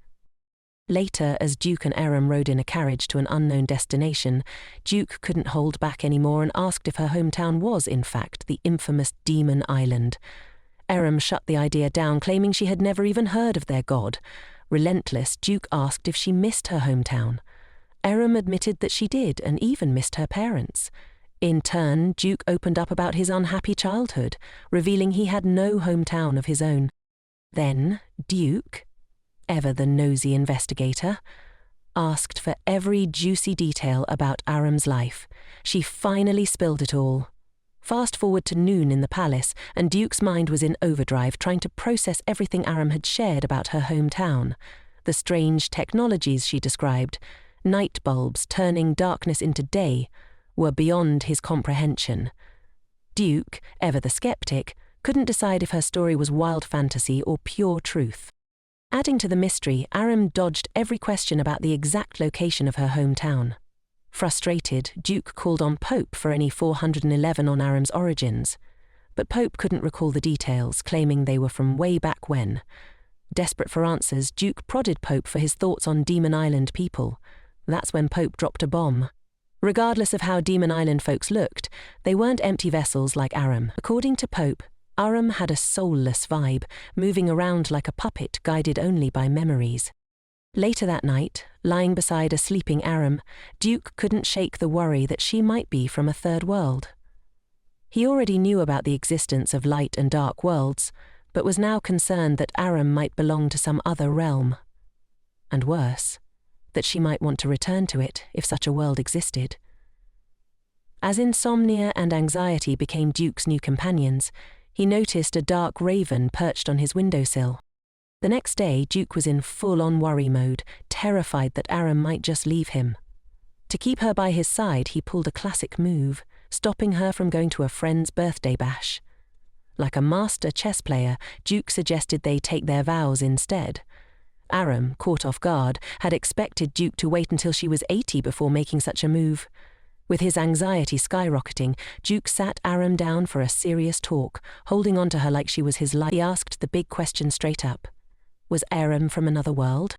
Later, as Duke and Aram rode in a carriage to an unknown destination, Duke couldn't hold back anymore and asked if her hometown was, in fact, the infamous Demon Island. Aram shut the idea down, claiming she had never even heard of their god. Relentless, Duke asked if she missed her hometown. Aram admitted that she did, and even missed her parents. In turn, Duke opened up about his unhappy childhood, revealing he had no hometown of his own. Then, Duke, ever the nosy investigator, asked for every juicy detail about Aram's life. She finally spilled it all. Fast forward to noon in the palace, and Duke's mind was in overdrive, trying to process everything Aram had shared about her hometown. The strange technologies she described, night bulbs turning darkness into day, were beyond his comprehension. Duke, ever the skeptic, couldn't decide if her story was wild fantasy or pure truth. Adding to the mystery, Aram dodged every question about the exact location of her hometown. Frustrated, Duke called on Pope for any 411 on Aram's origins, but Pope couldn't recall the details, claiming they were from way back when. Desperate for answers, Duke prodded Pope for his thoughts on Demon Island people. That's when Pope dropped a bomb. Regardless of how Demon Island folks looked, they weren't empty vessels like Aram. According to Pope, Aram had a soulless vibe, moving around like a puppet guided only by memories. Later that night, lying beside a sleeping Aram, Duke couldn't shake the worry that she might be from a third world. He already knew about the existence of light and dark worlds, but was now concerned that Aram might belong to some other realm. And worse, that she might want to return to it if such a world existed. As insomnia and anxiety became Duke's new companions, he noticed a dark raven perched on his windowsill. The next day, Duke was in full-on worry mode, terrified that Aram might just leave him. To keep her by his side, he pulled a classic move, stopping her from going to a friend's birthday bash. Like a master chess player, Duke suggested they take their vows instead. Aram, caught off guard, had expected Duke to wait until she was 80 before making such a move. With his anxiety skyrocketing, Duke sat Aram down for a serious talk, holding on to her like she was his life. He asked the big question straight up. Was Aram from another world?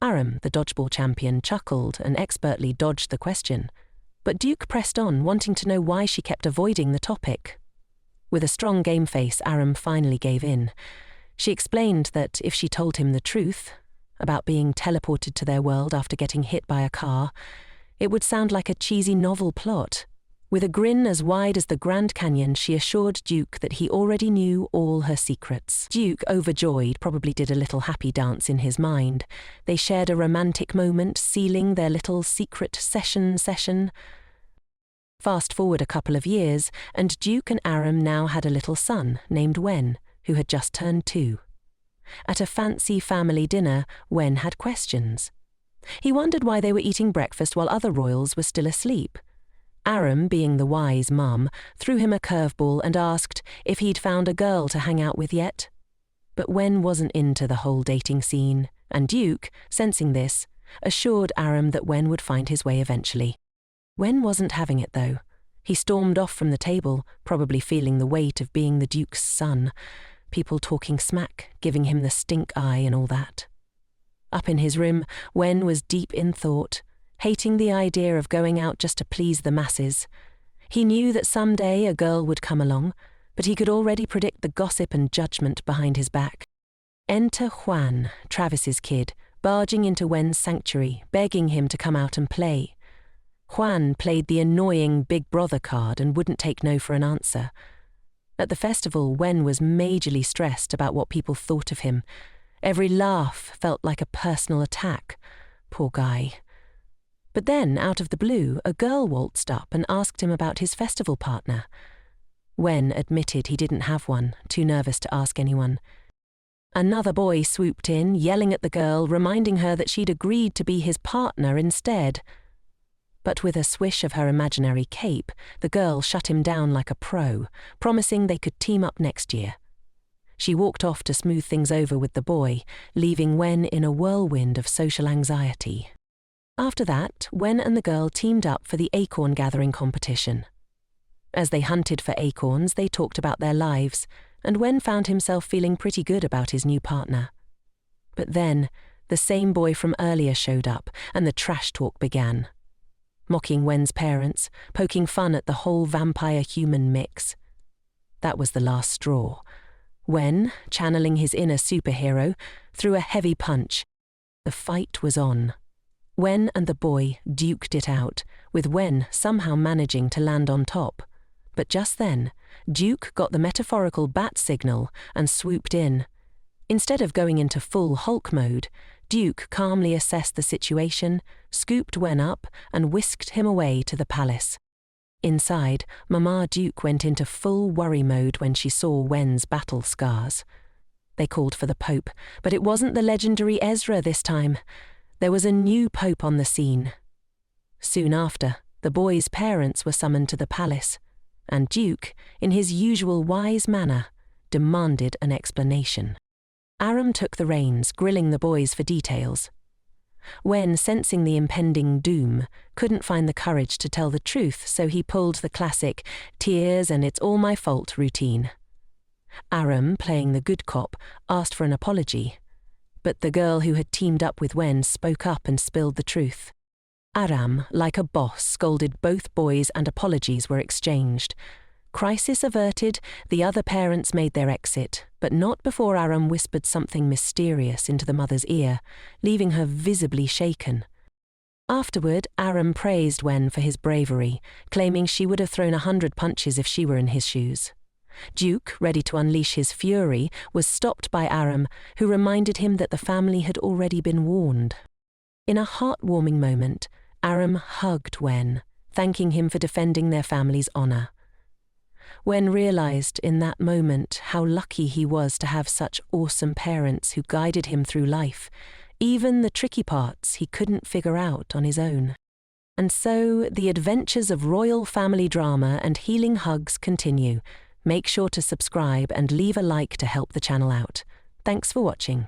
Aram, the dodgeball champion, chuckled and expertly dodged the question. But Duke pressed on, wanting to know why she kept avoiding the topic. With a strong game face, Aram finally gave in. She explained that if she told him the truth about being teleported to their world after getting hit by a car, it would sound like a cheesy novel plot. With a grin as wide as the Grand Canyon, she assured Duke that he already knew all her secrets. Duke, overjoyed, probably did a little happy dance in his mind. They shared a romantic moment, sealing their little secret session. Fast forward a couple of years, and Duke and Aram now had a little son named Wen, who had just turned 2. At a fancy family dinner, Wen had questions. He wondered why they were eating breakfast while other royals were still asleep. Aram, being the wise mum, threw him a curveball and asked if he'd found a girl to hang out with yet. But Wen wasn't into the whole dating scene, and Duke, sensing this, assured Aram that Wen would find his way eventually. Wen wasn't having it, though. He stormed off from the table, probably feeling the weight of being the Duke's son, people talking smack, giving him the stink eye and all that. Up in his room, Wen was deep in thought, hating the idea of going out just to please the masses. He knew that someday a girl would come along, but he could already predict the gossip and judgment behind his back. Enter Juan, Travis's kid, barging into Wen's sanctuary, begging him to come out and play. Juan played the annoying big brother card and wouldn't take no for an answer. At the festival, Wen was majorly stressed about what people thought of him. Every laugh felt like a personal attack. Poor guy. But then, out of the blue, a girl waltzed up and asked him about his festival partner. Wen admitted he didn't have one, too nervous to ask anyone. Another boy swooped in, yelling at the girl, reminding her that she'd agreed to be his partner instead. But with a swish of her imaginary cape, the girl shut him down like a pro, promising they could team up next year. She walked off to smooth things over with the boy, leaving Wen in a whirlwind of social anxiety. After that, Wen and the girl teamed up for the acorn gathering competition. As they hunted for acorns, they talked about their lives, and Wen found himself feeling pretty good about his new partner. But then, the same boy from earlier showed up, and the trash talk began. Mocking Wen's parents, poking fun at the whole vampire-human mix. That was the last straw. Wen, channeling his inner superhero, threw a heavy punch. The fight was on. Wen and the boy duked it out, with Wen somehow managing to land on top. But just then, Duke got the metaphorical bat signal and swooped in. Instead of going into full Hulk mode, Duke calmly assessed the situation, scooped Wen up, and whisked him away to the palace. Inside, Mama Duke went into full worry mode when she saw Wen's battle scars. They called for the Pope, but it wasn't the legendary Ezra this time. There was a new Pope on the scene. Soon after, the boy's parents were summoned to the palace, and Duke, in his usual wise manner, demanded an explanation. Aram took the reins, grilling the boys for details. Wen, sensing the impending doom, couldn't find the courage to tell the truth, so he pulled the classic "tears and it's all my fault" routine. Aram, playing the good cop, asked for an apology, but the girl who had teamed up with Wen spoke up and spilled the truth. Aram, like a boss, scolded both boys and apologies were exchanged. Crisis averted, the other parents made their exit, but not before Aram whispered something mysterious into the mother's ear, leaving her visibly shaken. Afterward, Aram praised Wen for his bravery, claiming she would have thrown 100 punches if she were in his shoes. Duke, ready to unleash his fury, was stopped by Aram, who reminded him that the family had already been warned. In a heartwarming moment, Aram hugged Wen, thanking him for defending their family's honor. Wen realized in that moment how lucky he was to have such awesome parents who guided him through life, even the tricky parts he couldn't figure out on his own. And so, the adventures of royal family drama and healing hugs continue. Make sure to subscribe and leave a like to help the channel out. Thanks for watching.